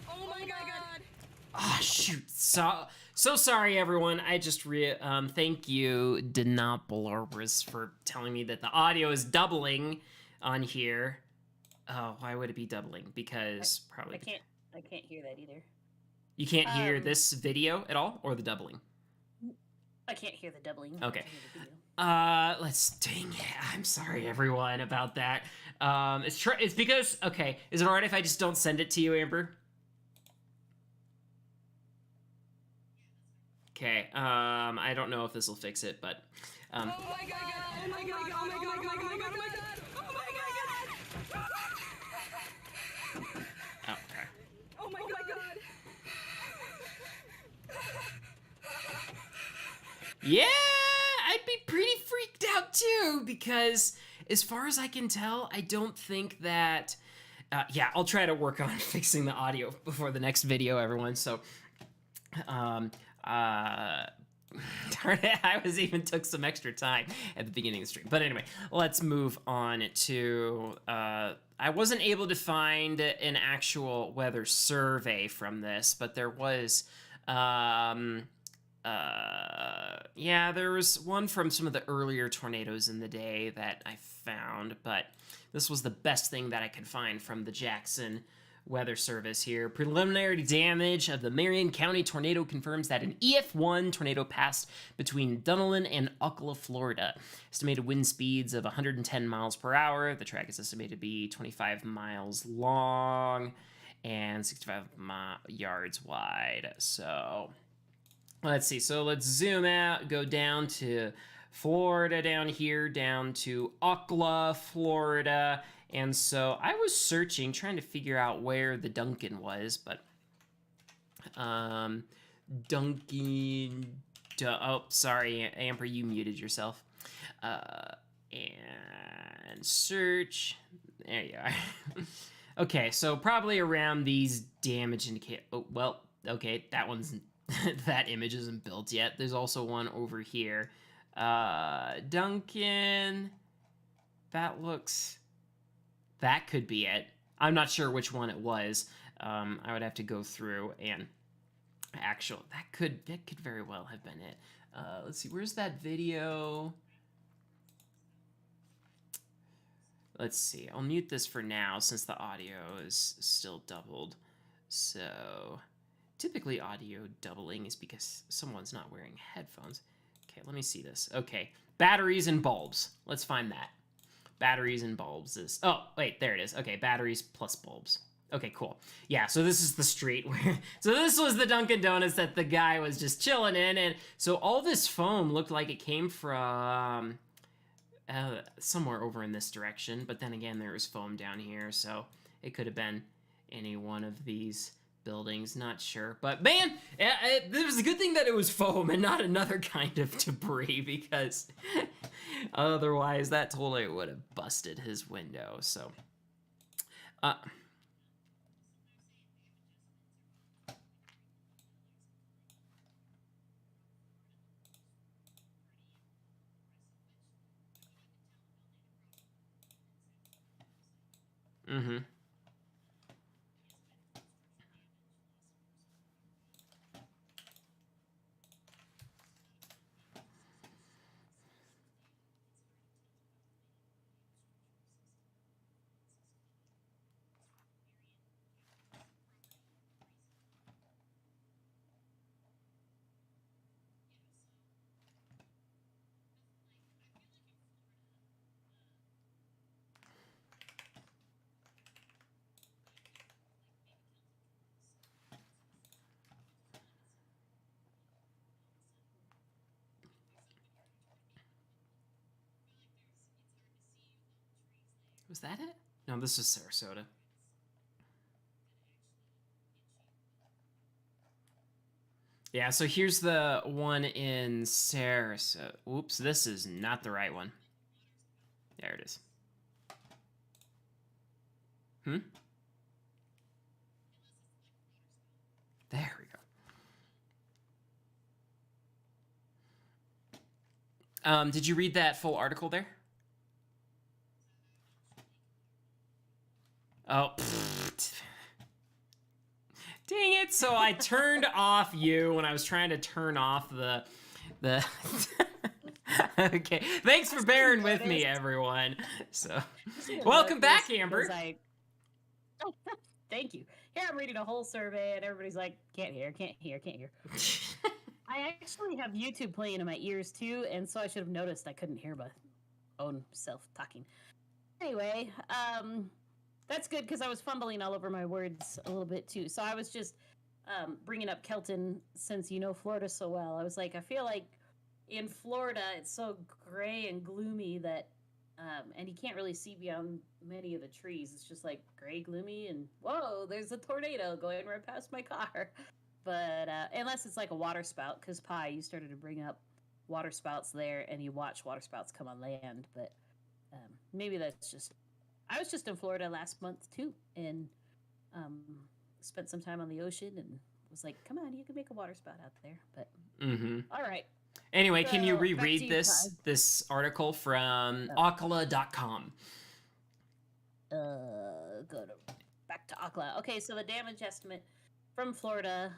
Oh my god. Ah, shoot. So sorry, everyone. I just thank you, Denopolis, for telling me that the audio is doubling on here. Oh, why would it be doubling? Because probably I can't hear that either. You can't hear this video at all, or the doubling? I can't hear the doubling. Okay. Dang it. I'm sorry, everyone, about that. It's because, okay, is it alright if I just don't send it to you, Amber? Okay, I don't know if this will fix it, but, Oh my god, oh my god, oh my god, oh my god, oh my god, oh my god, oh my god! oh, okay. Oh my god! Yeah, I'd be pretty freaked out too, because as far as I can tell, I don't think that. Yeah, I'll try to work on fixing the audio before the next video, everyone. So, darn it, I took some extra time at the beginning of the stream. But anyway, let's move on to. I wasn't able to find an actual weather survey from this, but there was. Yeah, there was one from some of the earlier tornadoes in the day that I found, but this was the best thing that I could find from the Jackson Weather Service here. Preliminary damage of the Marion County tornado confirms that an EF1 tornado passed between Dunkin and Ocala, Florida. Estimated wind speeds of 110 miles per hour. The track is estimated to be 25 miles long and 65 yards wide. So let's see. So let's zoom out, go down to Florida down here, down to Ocala, Florida. And so I was searching, trying to figure out where the Dunkin was, but Dunkin. Oh, sorry, Amber, you muted yourself. And search. There you are. Okay, so probably around these damage indicate. Oh, well, okay, that one's that image isn't built yet. There's also one over here. Dunkin. That could be it. I'm not sure which one it was. I would have to go through and that could very well have been it. Let's see, where's that video? Let's see. I'll mute this for now since the audio is still doubled. So typically audio doubling is because someone's not wearing headphones. Okay, let me see this. Okay, batteries and bulbs. Let's find that. Batteries and bulbs is... Oh, wait, there it is. Okay, batteries plus bulbs. Okay, cool. Yeah, so this is the street where... So this was the Dunkin' Donuts that the guy was just chilling in, and so all this foam looked like it came from somewhere over in this direction, but then again, there was foam down here, so it could have been any one of these buildings, not sure. But man, it was a good thing that it was foam and not another kind of debris, because otherwise that totally would have busted his window. So mm-hmm. Was that it? No, this is Sarasota. Yeah, so here's the one in Sarasota. Oops, this is not the right one. There it is. There we go. Did you read that full article there? Oh, dang it! So I turned off you when I was trying to turn off the. Okay, thanks for bearing with me, everyone. So, welcome back, Amber. Thank you. Here I'm reading a whole survey, and everybody's like, "Can't hear, can't hear, can't hear." I actually have YouTube playing in my ears too, and so I should have noticed I couldn't hear my own self talking. Anyway, that's good because I was fumbling all over my words a little bit too. So I was just bringing up Kelton since you know Florida so well. I was like, I feel like in Florida it's so gray and gloomy that, and you can't really see beyond many of the trees. It's just like gray, gloomy, and whoa, there's a tornado going right past my car. But unless it's like a water spout, because Pi, you started to bring up water spouts there, and you watch water spouts come on land. But maybe that's just. I was just in Florida last month too, and spent some time on the ocean, and was like, "Come on, you can make a water spout out there." But all right. Anyway, can you So, back to reread you, this article from Ocala.com? Go back to Ocala. Okay, so the damage estimate from Florida,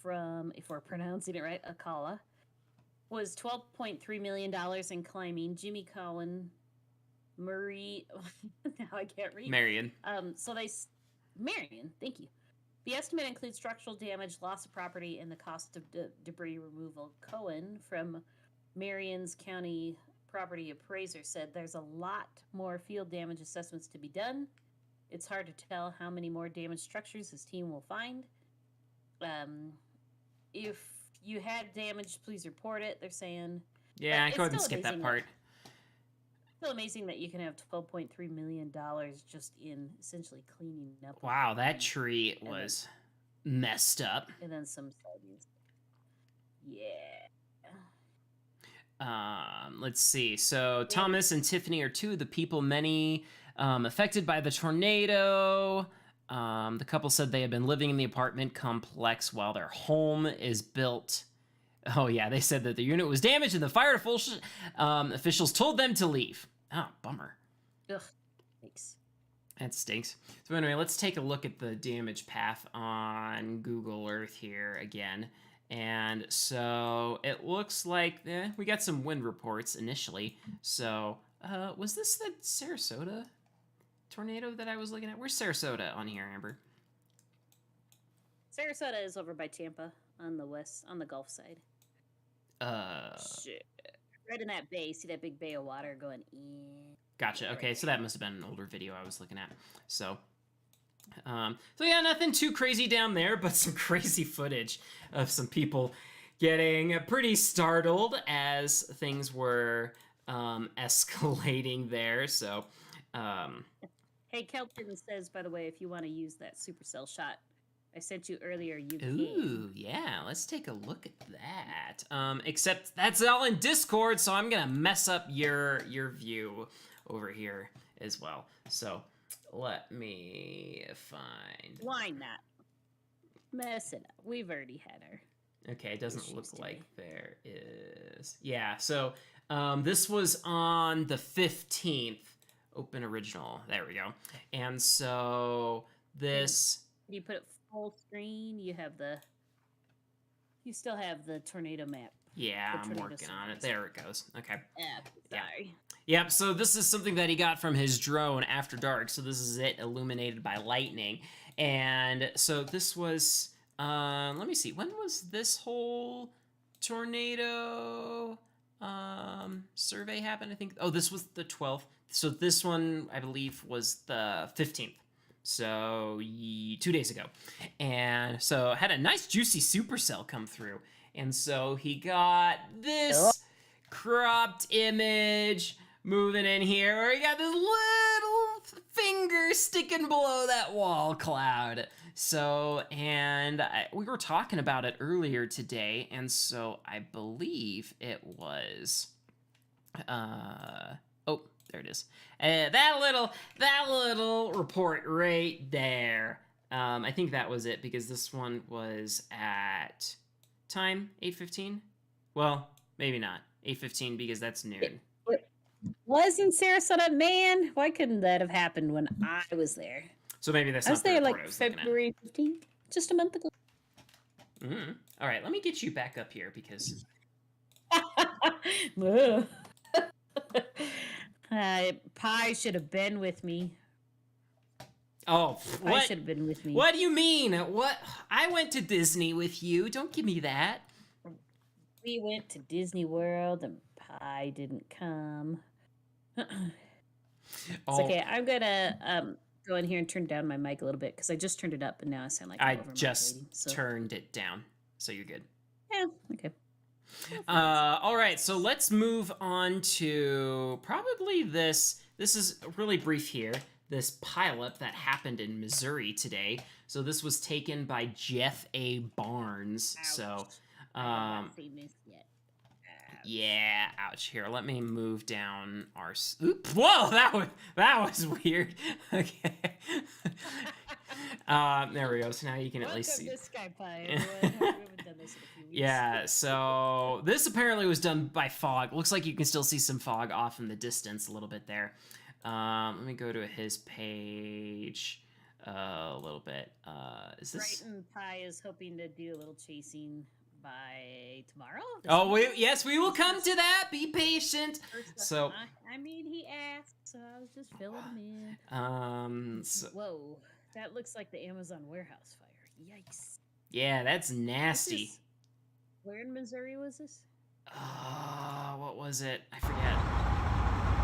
from, if we're pronouncing it right, Ocala, was $12.3 million in climbing. Jimmy Cowan, Murray, now I can't read. Marion. Marion, thank you. The estimate includes structural damage, loss of property, and the cost of debris removal. Cohen from Marion's County property appraiser said there's a lot more field damage assessments to be done. It's hard to tell how many more damaged structures his team will find. If you had damage, please report it, they're saying. Yeah, go ahead and skip that part. Still amazing that you can have $12.3 million just in essentially cleaning up. Wow, that tree was messed up. And then some soybeans. Yeah. Let's see. So Thomas and Tiffany are two of the people many affected by the tornado. The couple said they had been living in the apartment complex while their home is built. Oh, yeah, they said that the unit was damaged and the fire officials told them to leave. Oh, bummer. Ugh, thanks. That stinks. So anyway, let's take a look at the damage path on Google Earth here again. And so it looks like we got some wind reports initially. So was this the Sarasota tornado that I was looking at? Where's Sarasota on here, Amber? Sarasota is over by Tampa on the west, on the Gulf side. Shit. Right in that bay. See that big bay of water going in. Gotcha. Okay, so that must have been an older video I was looking at. So yeah, nothing too crazy down there, but some crazy footage of some people getting pretty startled as things were escalating there. So, hey, Kelton says, by the way, if you want to use that supercell shot I sent you earlier, you can. Ooh, yeah, let's take a look at that. Except that's all in Discord, so I'm gonna mess up your view over here as well. So let me find. Why not? Mess it up. We've already had our. Okay, it doesn't look like there is. Yeah, so this was on the 15th. Open original. There we go. And so this. You put it full screen. You have the. You still have the tornado map. Yeah, I'm working on it. There it goes. Okay. Sorry. Yep, so this is something that he got from his drone after dark. So this is it illuminated by lightning. And so this was, let me see, when was this whole tornado survey happen? I think, oh, this was the 12th. So this one, I believe, was the 15th. So 2 days ago. And so had a nice juicy supercell come through. And so he got this cropped image moving in here, where he got this little finger sticking below that wall cloud. So, and we were talking about it earlier today, and so I believe it was, oh, there it is. That little report right there. I think that was it, because this one was at time 8:15. Well, maybe not 8:15, because that's noon. Was in Sarasota, man. Why couldn't that have happened when I was there? So maybe that's I was not the there report like I was looking at. February 15th, just a month ago. Mm-hmm. All right, let me get you back up here, because Pi should have been with me. oh, Pi what? should have been with me. What do you mean? What? I went to Disney with you. Don't give me that. We went to Disney World and Pi didn't come. It's okay. I'm gonna go in here and turn down my mic a little bit because I just turned it up and now I sound like I I'm over just modulating, so. turned it down, so you're good. Yeah. Okay. All right, so let's move on to probably this. This is really brief here. This pileup that happened in Missouri today. So this was taken by Jeff A. Barnes. Ouch. So, I have not seen this yet. Yeah, ouch. Here, let me move down our... Oops, whoa, that was weird. Okay. There we go. So now you can at least see... Welcome to SkyPi, everyone. We haven't done this in a few weeks. Yeah, so this apparently was done by fog. Looks like you can still see some fog off in the distance a little bit there. Let me go to his page a little bit. Is this... Brighton Pie is hoping to do a little chasing by tomorrow. Oh, yes, we will come to that. Be patient. So, I mean, he asked, so I was just filling him in. So, whoa, that looks like the Amazon warehouse fire. Yikes. Yeah, that's nasty. Where in Missouri was this? What was it? I forget.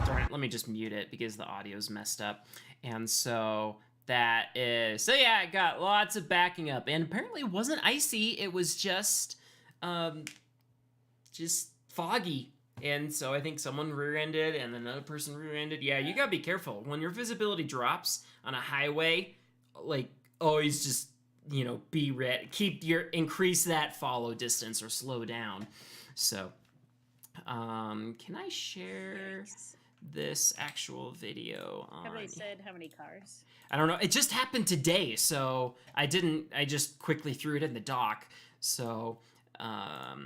Darn it, let me just mute it because the audio's messed up. And so that is... So yeah, it got lots of backing up. And apparently it wasn't icy. It was just foggy. And so I think someone rear-ended and another person rear-ended. Yeah, you gotta be careful. When your visibility drops on a highway, like, always just, you know, be ready. Increase that follow distance or slow down. So, can I share this actual video on... Have they said how many cars? I don't know. It just happened today, so I just quickly threw it in the dock. So, I'll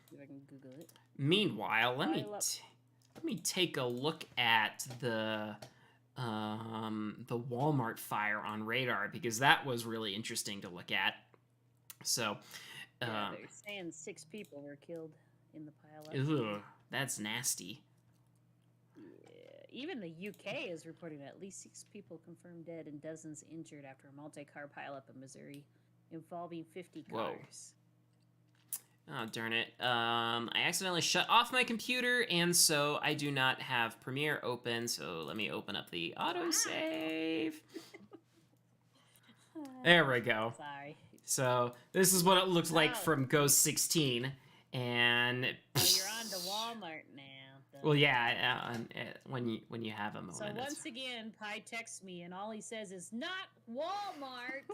see if I can Google it. Meanwhile, let me take a look at the Walmart fire on radar, because that was really interesting to look at. So, yeah, they're saying 6 people were killed in the pileup. Ugh, that's nasty. Yeah, even the UK is reporting at least 6 people confirmed dead and dozens injured after a multi-car pileup in Missouri involving 50 cars. Oh, darn it. I accidentally shut off my computer, and so I do not have Premiere open, so let me open up the autosave. There we go. Sorry. So, this is what it looks like from Ghost 16, and... Oh, you're on to Walmart now. Well, yeah, when you have a moment. So once again, Pi texts me, and all he says is, not Walmart.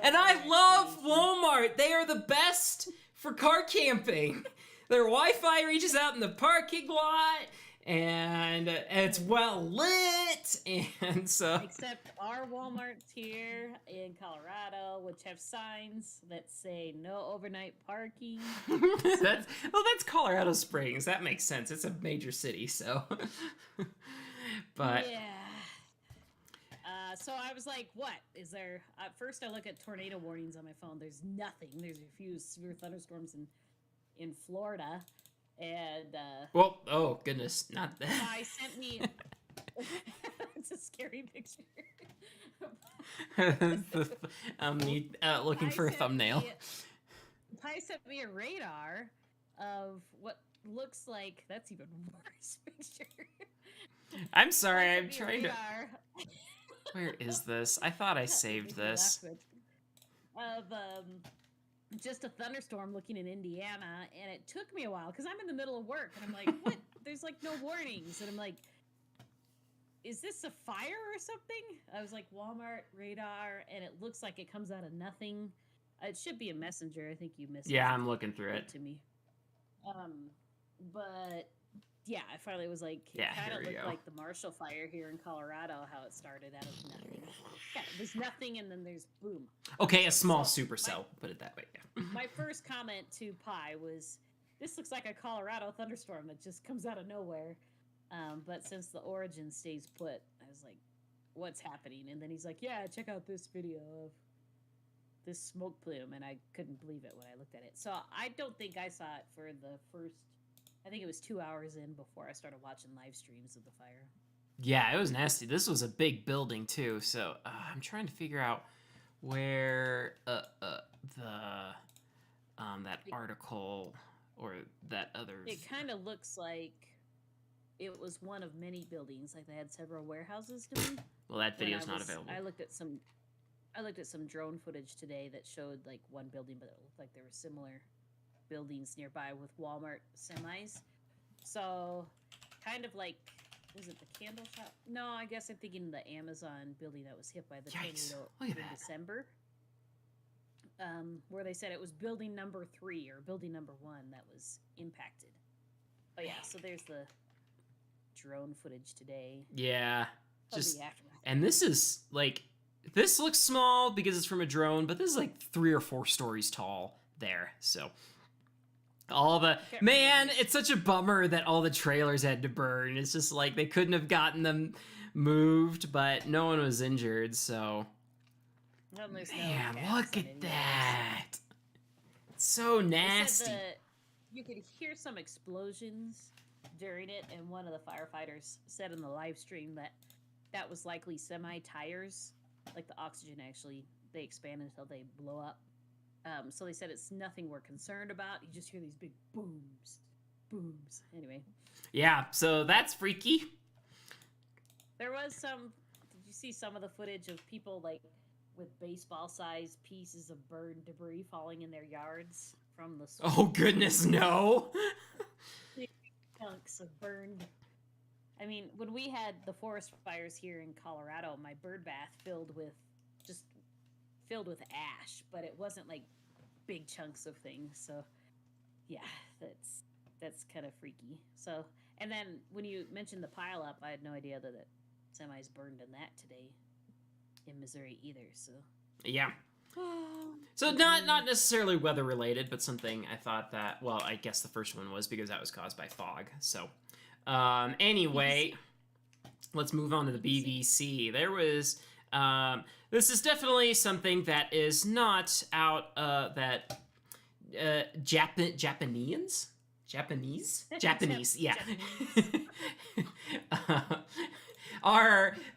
And I love Walmart. They are the best for car camping. Their Wi-Fi reaches out in the parking lot, and it's well lit, and so... Except our Walmarts here in Colorado, which have signs that say no overnight parking. That's Colorado Springs. That makes sense. It's a major city, so... But... Yeah. So I was like, what? Is there... At first I look at tornado warnings on my phone. There's nothing. There's a few severe thunderstorms in Florida. And, well, oh, goodness, not that. Pi sent me... It's a scary picture. Looking for a thumbnail. Pi sent me a radar of what looks like... That's even worse picture. I'm sorry, I'm trying to... Where is this? I thought I saved this. Of just a thunderstorm looking in Indiana, and it took me a while because I'm in the middle of work, and I'm like, what? There's like no warnings, and I'm like, is this a fire or something? I was like, Walmart radar, and it looks like it comes out of nothing. It should be a messenger. I think you missed it. Yeah, I'm looking through it. To me. But yeah, I finally was like, it yeah, kind of looked like the Marshall Fire here in Colorado, how it started out of nothing. Yeah, there's nothing, and then there's boom. Okay, a small supercell, put it that way. Yeah. My first comment to Pi was, this looks like a Colorado thunderstorm that just comes out of nowhere. But since the origin stays put, I was like, what's happening? And then he's like, yeah, check out this video of this smoke plume, and I couldn't believe it when I looked at it. So I don't think I saw it for the first... I think it was 2 hours in before I started watching live streams of the fire. Yeah, it was nasty. This was a big building too, so I'm trying to figure out where that article or that other... It kind of looks like it was one of many buildings, like they had several warehouses to me. Well, that video's not available. I looked at some drone footage today that showed like one building, but it looked like there were similar buildings nearby with Walmart semis. So kind of like, was it the candle shop? No, I guess I'm thinking the Amazon building that was hit by the tornado in December. Where they said it was building number 3 or building number 1 that was impacted. Oh yeah, so there's the drone footage today. Yeah, Of just the aftermath. and this is like this looks small because it's from a drone, but this is like 3 or 4 stories tall there. So all the Can't man, remember. it's such a bummer that all the trailers had to burn. It's just like they couldn't have gotten them moved, but no one was injured. So Well, there's no man, gas look in at any of that. It's so those. They nasty. said that you could hear some explosions during it, and one of the firefighters said in the live stream that that was likely semi tires, like the oxygen actually they expand until they blow up. So they said it's nothing we're concerned about. You just hear these big booms, booms. Anyway, Yeah, so that's freaky. there was some. Did you see some of the footage of people like with baseball-sized pieces of burned debris falling in their yards from the Oh goodness, no. chunks of burned? I mean, when we had the forest fires here in Colorado, my bird bath filled with ash, but it wasn't like big chunks of things. So, yeah, that's kind of freaky. So, and then when you mentioned the pileup, I had no idea that it semis burned in that today in Missouri either. So, Yeah. So not necessarily weather related, but something I thought that, well, I guess the first one was because that was caused by fog. So anyway, let's move on to the BBC. There was this is definitely something that is not out that Japanese, yeah.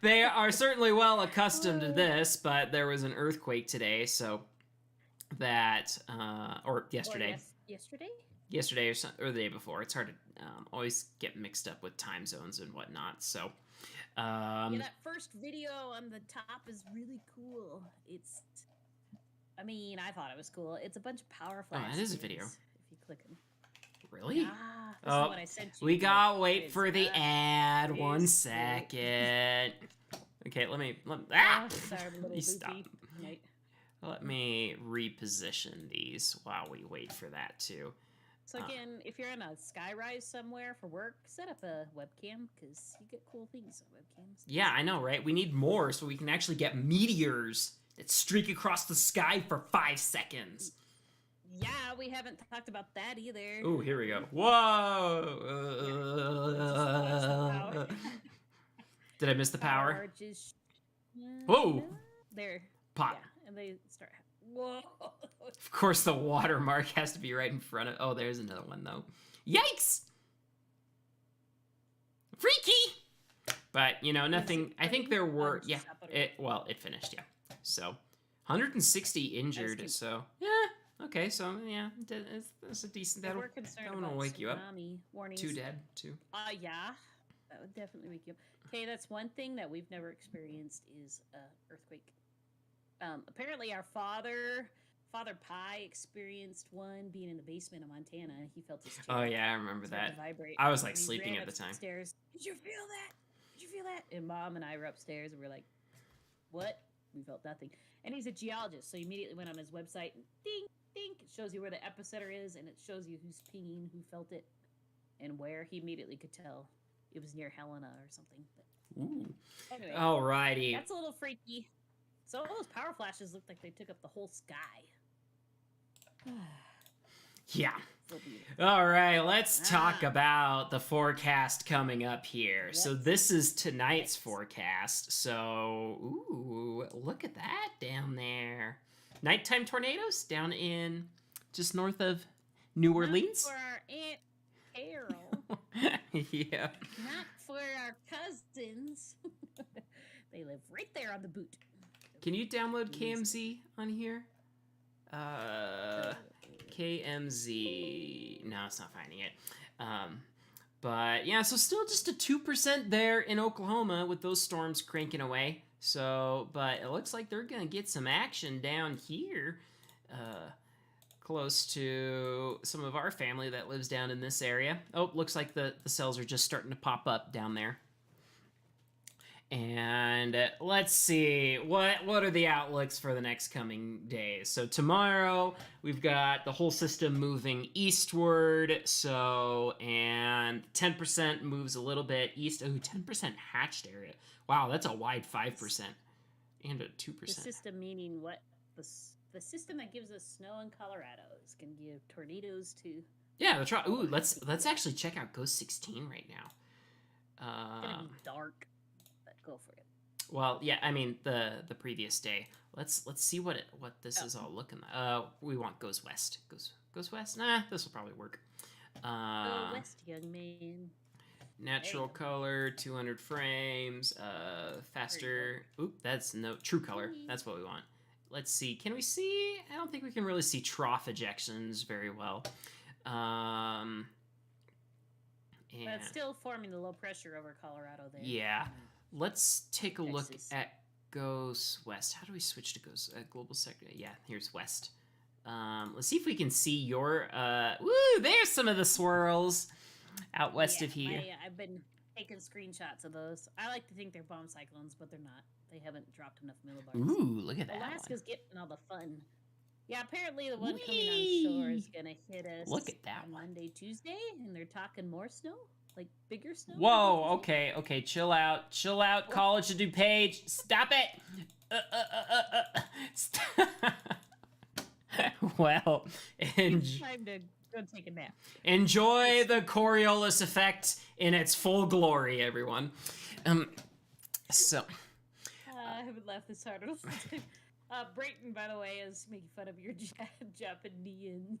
They are certainly well accustomed to this, but there was an earthquake today, so that or yesterday, Yesterday? or the day before. It's hard to always get mixed up with time zones and whatnot. So Yeah, that first video on the top is really cool. I mean, I thought it was cool. It's a bunch of power Oh, flash. that is a video. If you click them. really. Ah, this is Oh, what I sent you. we got Look, wait it's for the that. ad. is 1 cool. second. Okay, let me Oh, sorry, I'm a little You stop. loopy. Right. Let me reposition these while we wait for that too. So again, if you're in a skyrise somewhere for work, set up a webcam because you get cool things on webcams. Yeah, I know, right? We need more so we can actually get meteors that streak across the sky for 5 seconds. Yeah, we haven't talked about that either. Oh, here we go. Whoa! Did I miss the power? Just, Whoa! no, there. Pop. Yeah, and they start. Whoa! Of course, the watermark has to be right in front of. Oh, there's another one though. Yikes! Freaky. But you know, nothing. I think there were. Yeah. It finished. Yeah. So, 160 injured. So yeah. Okay. So yeah, it's a decent. We're concerned that one will about wake you up. tsunami warnings. 2 dead. 2. Yeah, that would definitely wake you up. Okay, that's one thing that we've never experienced is earthquake. Apparently, our Father Pi, experienced one being in the basement of Montana. He felt his chair Oh yeah, I remember start that. to vibrate. I was like And he sleeping ran at the time. upstairs. Did you feel that? Did you feel that? And Mom and I were upstairs, and we're like, "What?" We felt nothing. And he's a geologist, so he immediately went on his website and ding, ding. It shows you where the epicenter is, and it shows you who's pinging, who felt it, and where. He immediately could tell it was near Helena or something. But Ooh. anyway, Alrighty. that's a little freaky. So all those power flashes looked like they took up the whole sky. Yeah. So beautiful. All right, let's talk Ah. about the forecast coming up here. So Yes. this is tonight's Yes. forecast. So, ooh, look at that down there. Nighttime tornadoes down in just north of New Not Orleans. for our Aunt Carol. Yeah. Not for our cousins. They live right there on the boot. Can you download KMZ on here? KMZ. No, it's not finding it. But yeah, so still just a 2% there in Oklahoma with those storms cranking away. So, but it looks like they're gonna get some action down here, close to some of our family that lives down in this area. Oh, looks like the cells are just starting to pop up down there. And let's see, what are the outlooks for the next coming days? So tomorrow, we've got the whole system moving eastward, so, and 10% moves a little bit east. Oh, 10% hatched area. Wow, that's a wide 5%. And a 2%. The system meaning what? The system that gives us snow in Colorado is going to give tornadoes to... Yeah, that's right. Ooh, let's actually check out Ghost 16 right now. It's going to be dark. Go for it. Well, yeah, I mean the previous day. Let's see what this is all looking like. We want goes west. Goes west. Nah, this will probably work. Go west, young man. Natural color, 200 frames. Faster. Oop, that's no true color. That's what we want. Let's see. Can we see? I don't think we can really see trough ejections very well. But it's still forming the low pressure over Colorado there. Yeah. Let's take a look Texas. at goes west. How do we switch to goes global sector? Yeah, here's west. Let's see if we can see your woo, there's some of the swirls out west of here. I've been taking screenshots of those. I like to think they're bomb cyclones, but they're not. They haven't dropped enough millibars. Ooh, look at that. Alaska's one. getting all the fun. Yeah, apparently the one coming on shore is gonna hit us. Look at that on one. Monday, Tuesday, and they're talking more snow, like bigger snow. Whoa, okay, chill out, College of DuPage, stop it. Stop. Well, Time to go take a nap. enjoy the Coriolis effect in its full glory, everyone. So. I haven't laughed this hard. Brayton, by the way, is making fun of your Japanese.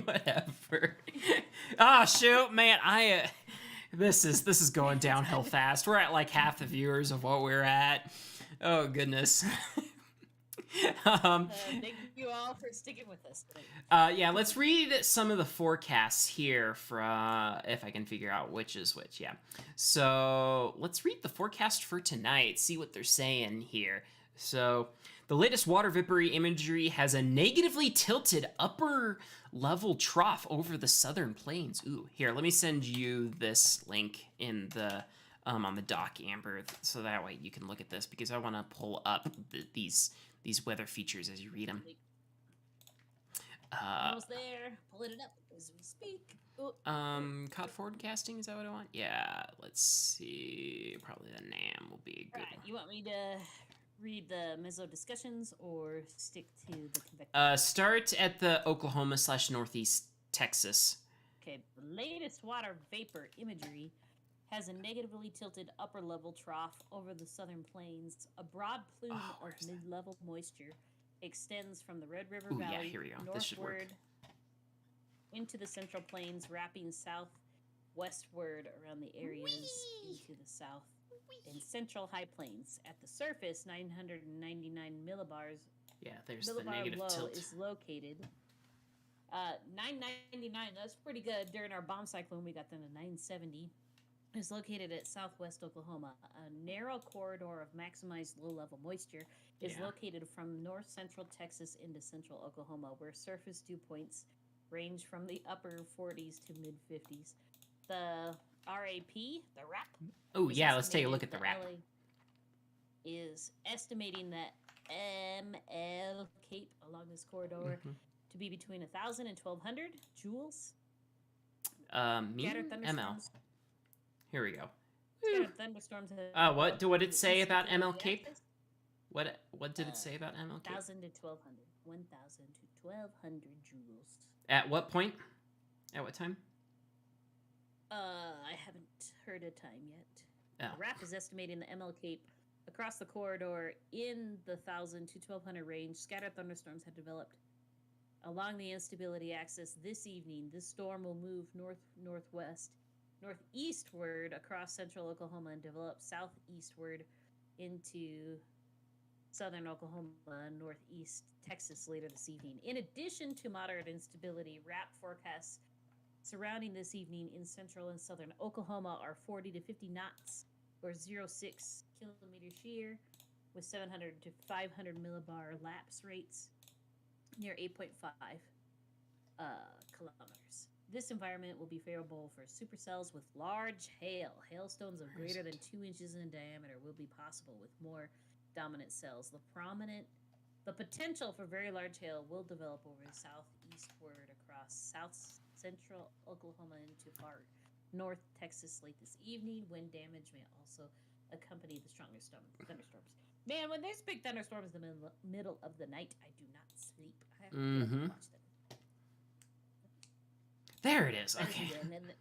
Whatever. Oh shoot, man! This is going downhill fast. We're at like half the viewers of what we're at. Oh goodness. Thank you all for sticking with us today. Yeah, let's read some of the forecasts here for if I can figure out which is which. Yeah. So let's read the forecast for tonight. See what they're saying here. So. The latest water vapory imagery has a negatively tilted upper level trough over the southern plains. Ooh, here, let me send you this link in the on the doc, Amber, so that way you can look at this because I want to pull up these weather features as you read them. Almost there. Pulling it up as we speak. Oh. Cod forecasting, is that what I want? Yeah, let's see. Probably the NAM will be a good one. You want me to read the meso discussions or stick to the convective? Start at the Oklahoma/Northeast Texas. Okay, the latest water vapor imagery has a negatively tilted upper level trough over the southern plains. A broad plume of mid-level moisture extends from the Red River Valley yeah, here we go. This should work. northward into the central plains, wrapping southwestward around the areas into the south. In central high plains, at the surface, 999 millibars. Yeah, there's the Millibar negative low tilt. is located. 999. That's pretty good. During our bomb cyclone, we got them to 970. Is located at southwest Oklahoma. A narrow corridor of maximized low-level moisture is located from north central Texas into central Oklahoma, where surface dew points range from the upper 40s to mid 50s. The RAP, the RAP. Oh yeah, let's take a look at the RAP. LA is estimating that ML Cape along this corridor to be between 1,000 and 1,200 joules. Scattered ML. thunderstorms. Here we go. Scattered thunderstorms. Have What did it say about ML Cape? What did it say about ML Cape? 1,000 to 1,200. 1,000 to 1,200 joules. At what point? At what time? I haven't heard a time yet. Oh. The RAP is estimating the ML Cape across the corridor in the 1,000 to 1,200 range. Scattered thunderstorms have developed along the instability axis this evening. This storm will move northeastward across central Oklahoma and develop southeastward into southern Oklahoma and northeast Texas later this evening. In addition to moderate instability, RAP forecasts surrounding this evening in central and southern Oklahoma are 40 to 50 knots or 0.6 kilometer shear with 700 to 500 millibar lapse rates near 8.5 kilometers. This environment will be favorable for supercells with large hail. Hailstones of greater than 2 inches in diameter will be possible with more dominant cells. The potential for very large hail will develop over the southeastward across south central Oklahoma into far north Texas late this evening. Wind damage may also accompany the strongest thunderstorms. Man, when there's big thunderstorms in the middle of the night, I do not sleep. I have to watch them. There it is. Okay. And then it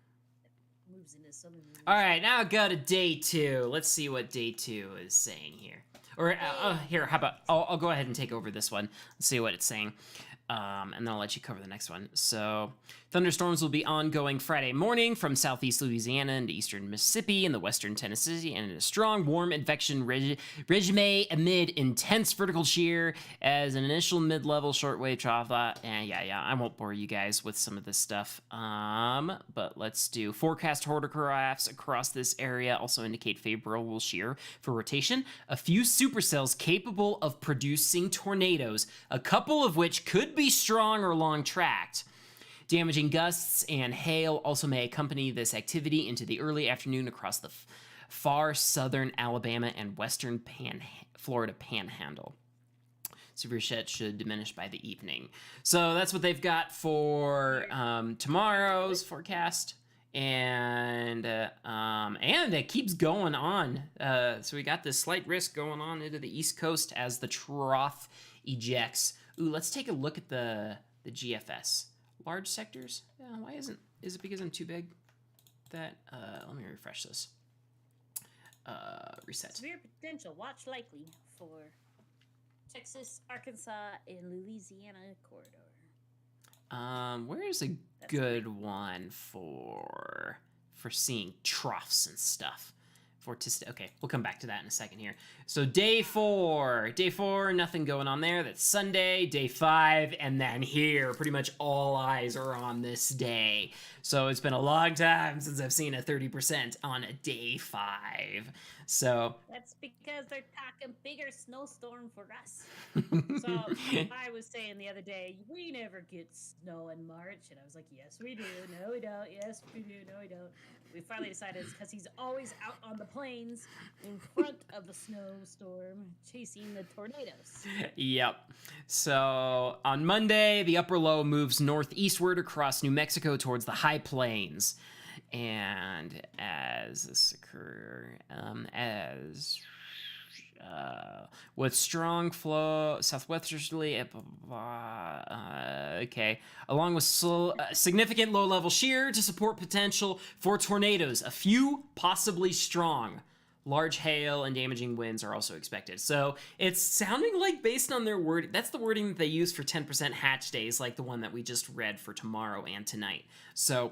moves into southern. All right, now go to day 2. Let's see what day 2 is saying here. Or here, how about I'll go ahead and take over this one. Let's see what it's saying. And then I'll let you cover the next one. So, thunderstorms will be ongoing Friday morning from southeast Louisiana into eastern Mississippi and the western Tennessee, and a strong, warm advection regime amid intense vertical shear as an initial mid-level shortwave trough. Yeah, I won't bore you guys with some of this stuff. But let's do forecast photographs across this area also indicate favorable shear for rotation. A few supercells capable of producing tornadoes, a couple of which could be strong or long tracked. Damaging gusts and hail also may accompany this activity into the early afternoon across the far southern Alabama and western Florida panhandle. Severe shit should diminish by the evening. So that's what they've got for tomorrow's forecast. And it keeps going on. So we got this slight risk going on into the East Coast as the trough ejects. Ooh, let's take a look at the GFS. Large is it because I'm too big? Let me refresh this. Reset. Severe potential. Watch likely for Texas, Arkansas, and Louisiana corridor. Where's a good one for seeing troughs and stuff? Okay, we'll come back to that in a second here. So day 4, nothing going on there. That's Sunday. Day 5, and then here, pretty much all eyes are on this day. So it's been a long time since I've seen a 30% on a day 5. So that's because they're talking bigger snowstorm for us. So I was saying the other day, we never get snow in March, and I was like, yes, we do. No, we don't. Yes, we do. No, we don't. We finally decided it's because he's always out on the plains in front of the snowstorm chasing the tornadoes. Yep. So on Monday, the upper low moves northeastward across New Mexico towards the high plains. And as this occurs, with strong flow southwesterly, along with significant low-level shear to support potential for tornadoes. A few possibly strong. Large hail and damaging winds are also expected. So it's sounding like, based on their word, that's the wording that they use for 10% hatch days, like the one that we just read for tomorrow and tonight. So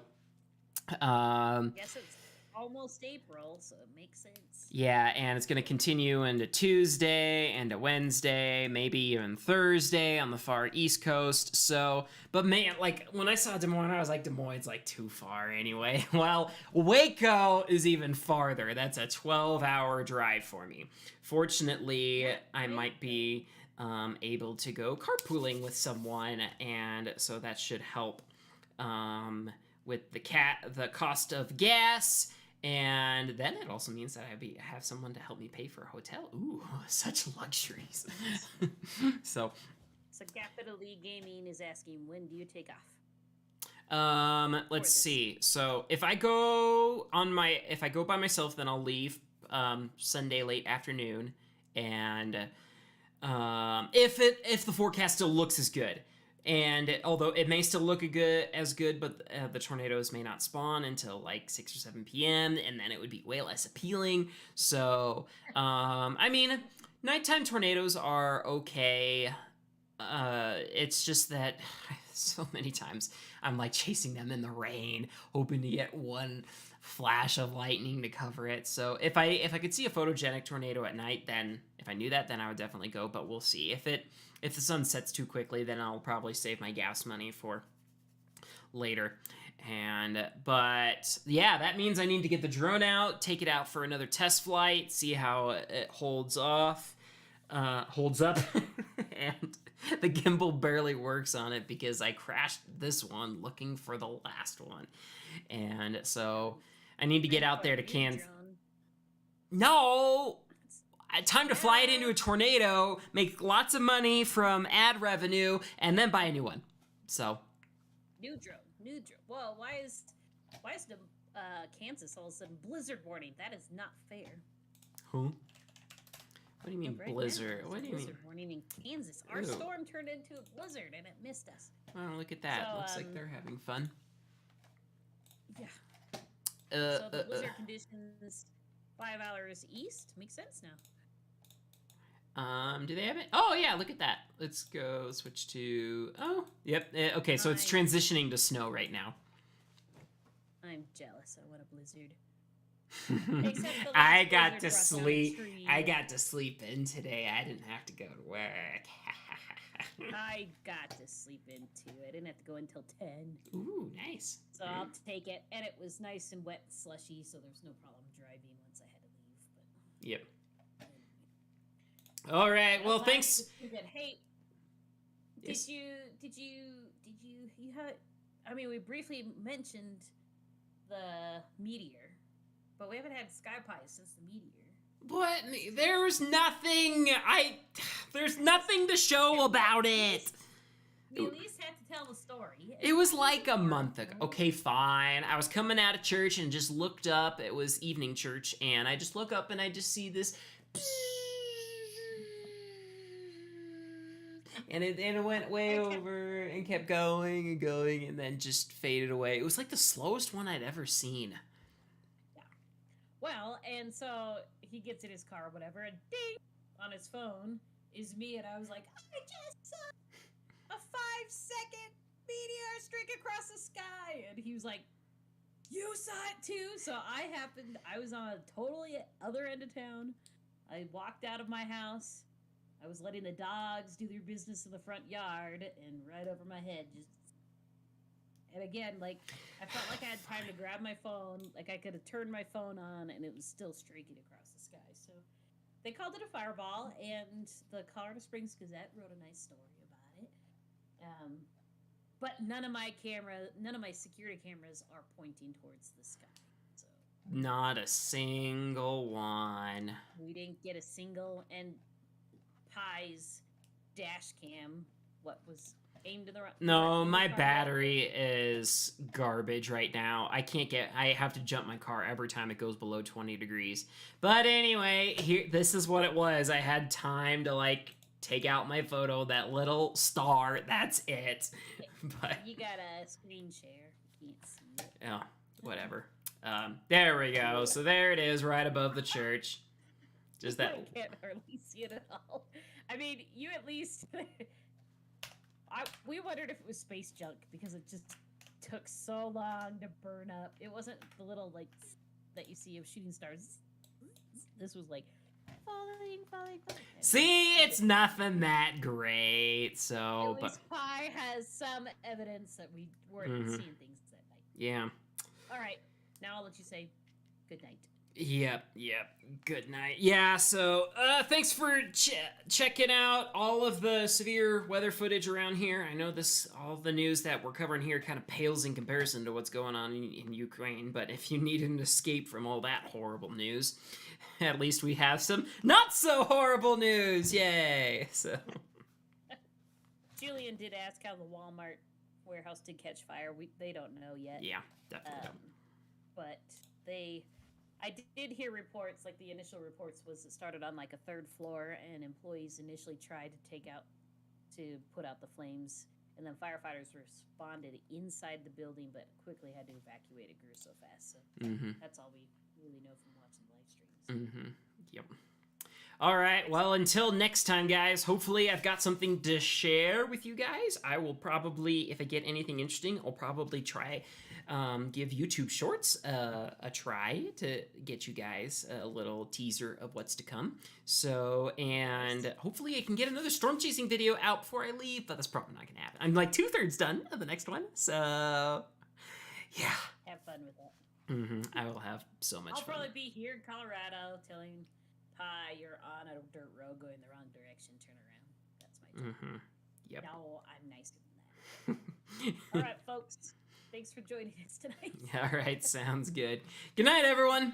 guess it's almost April, so it makes sense. Yeah, and it's going to continue into Tuesday, into Wednesday, maybe even Thursday on the far East Coast. So, but man, like when I saw Des Moines, I was like, Des Moines like too far anyway. Well, Waco is even farther. That's a 12-hour drive for me. Fortunately, I might be able to go carpooling with someone, and so that should help with the cost of gas. And then it also means that I have someone to help me pay for a hotel. Ooh, such luxuries. So Capital League Gaming is asking, when do you take off? Let's see. So if I go by myself, then I'll leave Sunday late afternoon. And if the forecast still looks as good. And although it may still look as good, but the tornadoes may not spawn until like 6 or 7 p.m., and then it would be way less appealing. So, I mean, nighttime tornadoes are okay. It's just that so many times I'm like chasing them in the rain, hoping to get one flash of lightning to cover it. So if I could see a photogenic tornado at night, then if I knew that, then I would definitely go. But we'll see. If the sun sets too quickly, then I'll probably save my gas money for later. But yeah, that means I need to get the drone out, take it out for another test flight, see how it holds off. holds up, and the gimbal barely works on it because I crashed this one looking for the last one. And so I need to get out there to Kansas. No! Time to fly it into a tornado, make lots of money from ad revenue, and then buy a new one. So. New drone. Well, why is the Kansas all of a sudden blizzard warning? That is not fair. Who? What do you mean Right blizzard? now, What do you mean? Blizzard warning in Kansas. Our Ew. storm turned into a blizzard and it missed us. Oh, look at that. So, Looks like they're having fun. Yeah. So the blizzard conditions 5 hours east makes sense now. Do they have it? Oh yeah, look at that. Let's go switch to. Oh, yep. Okay, so it's Nice. transitioning to snow right now. I'm jealous. I want a blizzard. Except the I last got blizzard to brought down a sleep. tree. I got to sleep in today. I didn't have to go to work. I got to sleep in too. I didn't have to go until 10. Ooh, nice. So I'll take it. And it was nice and wet and slushy, so there's no problem driving once I had to leave. But Yep. All right. Well, thanks. Hey, Yes. you had, I mean, we briefly mentioned the meteor, but we haven't had SkyPi since the meteor. What? There was nothing. There's nothing to show about it. We at least have to tell the story. It was like a month ago. Okay, fine. I was coming out of church and just looked up. It was evening church, and I just look up and I just see this. And it went way over and kept going and going and then just faded away. It was like the slowest one I'd ever seen. Yeah. Well, and so he gets in his car or whatever, and ding on his phone is me, and I was like, I just saw a 5-second meteor streak across the sky, and he was like, you saw it too. So I was on a totally other end of town. I walked out of my house. I was letting the dogs do their business in the front yard, and right over my head, and again, like, I felt like I had time to grab my phone, like I could have turned my phone on, and it was still streaking across the sky. So they called it a fireball, and the Colorado Springs Gazette wrote a nice story about it. But none of my security cameras are pointing towards the sky. So Not a single one. we didn't get a single, and Pi's dash cam, was aimed in the right. No, my battery is garbage right now. I have to jump my car every time it goes below 20 degrees. But anyway, this is what it was. I had time to, like, take out my photo, that little star, that's it. But You got a screen share. Can't see it. oh, whatever. There we go. So there it is, right above the church. Just that. I can't hardly see it at all. I mean, you at least. We wondered if it was space junk because it just took so long to burn up. It wasn't the little, like, that you see of shooting stars. This was like falling. See, it's nothing that great. So, At least Pi has some evidence that we weren't seeing things that night. yeah. All right, now I'll let you say good night. Yep. Good night. Yeah, so thanks for checking out all of the severe weather footage around here. I know all the news that we're covering here kind of pales in comparison to what's going on in Ukraine, but if you need an escape from all that horrible news, at least we have some not so horrible news. Yay! So Julian did ask how the Walmart warehouse did catch fire. They don't know yet. yeah, definitely. But I did hear reports, like the initial reports was it started on like a 3rd floor, and employees initially tried to put out the flames, and then firefighters responded inside the building, but quickly had to evacuate. It grew so fast, so that's all we really know from watching the live streams. Yep. All right. Well, until next time, guys, hopefully I've got something to share with you guys. I will probably, if I get anything interesting, I'll probably try give YouTube Shorts a try to get you guys a little teaser of what's to come. So, and hopefully I can get another storm chasing video out before I leave, but that's probably not going to happen. I'm like 2/3 done of the next one. So, yeah. Have fun with that. I will have so much I'll fun. probably be here in Colorado telling Hi, you're on a dirt road going the wrong direction. Turn around. That's my tip. Mm-hmm. Yep. No, I'm nicer than that. All right, folks. Thanks for joining us tonight. All right, sounds good. Good night, everyone.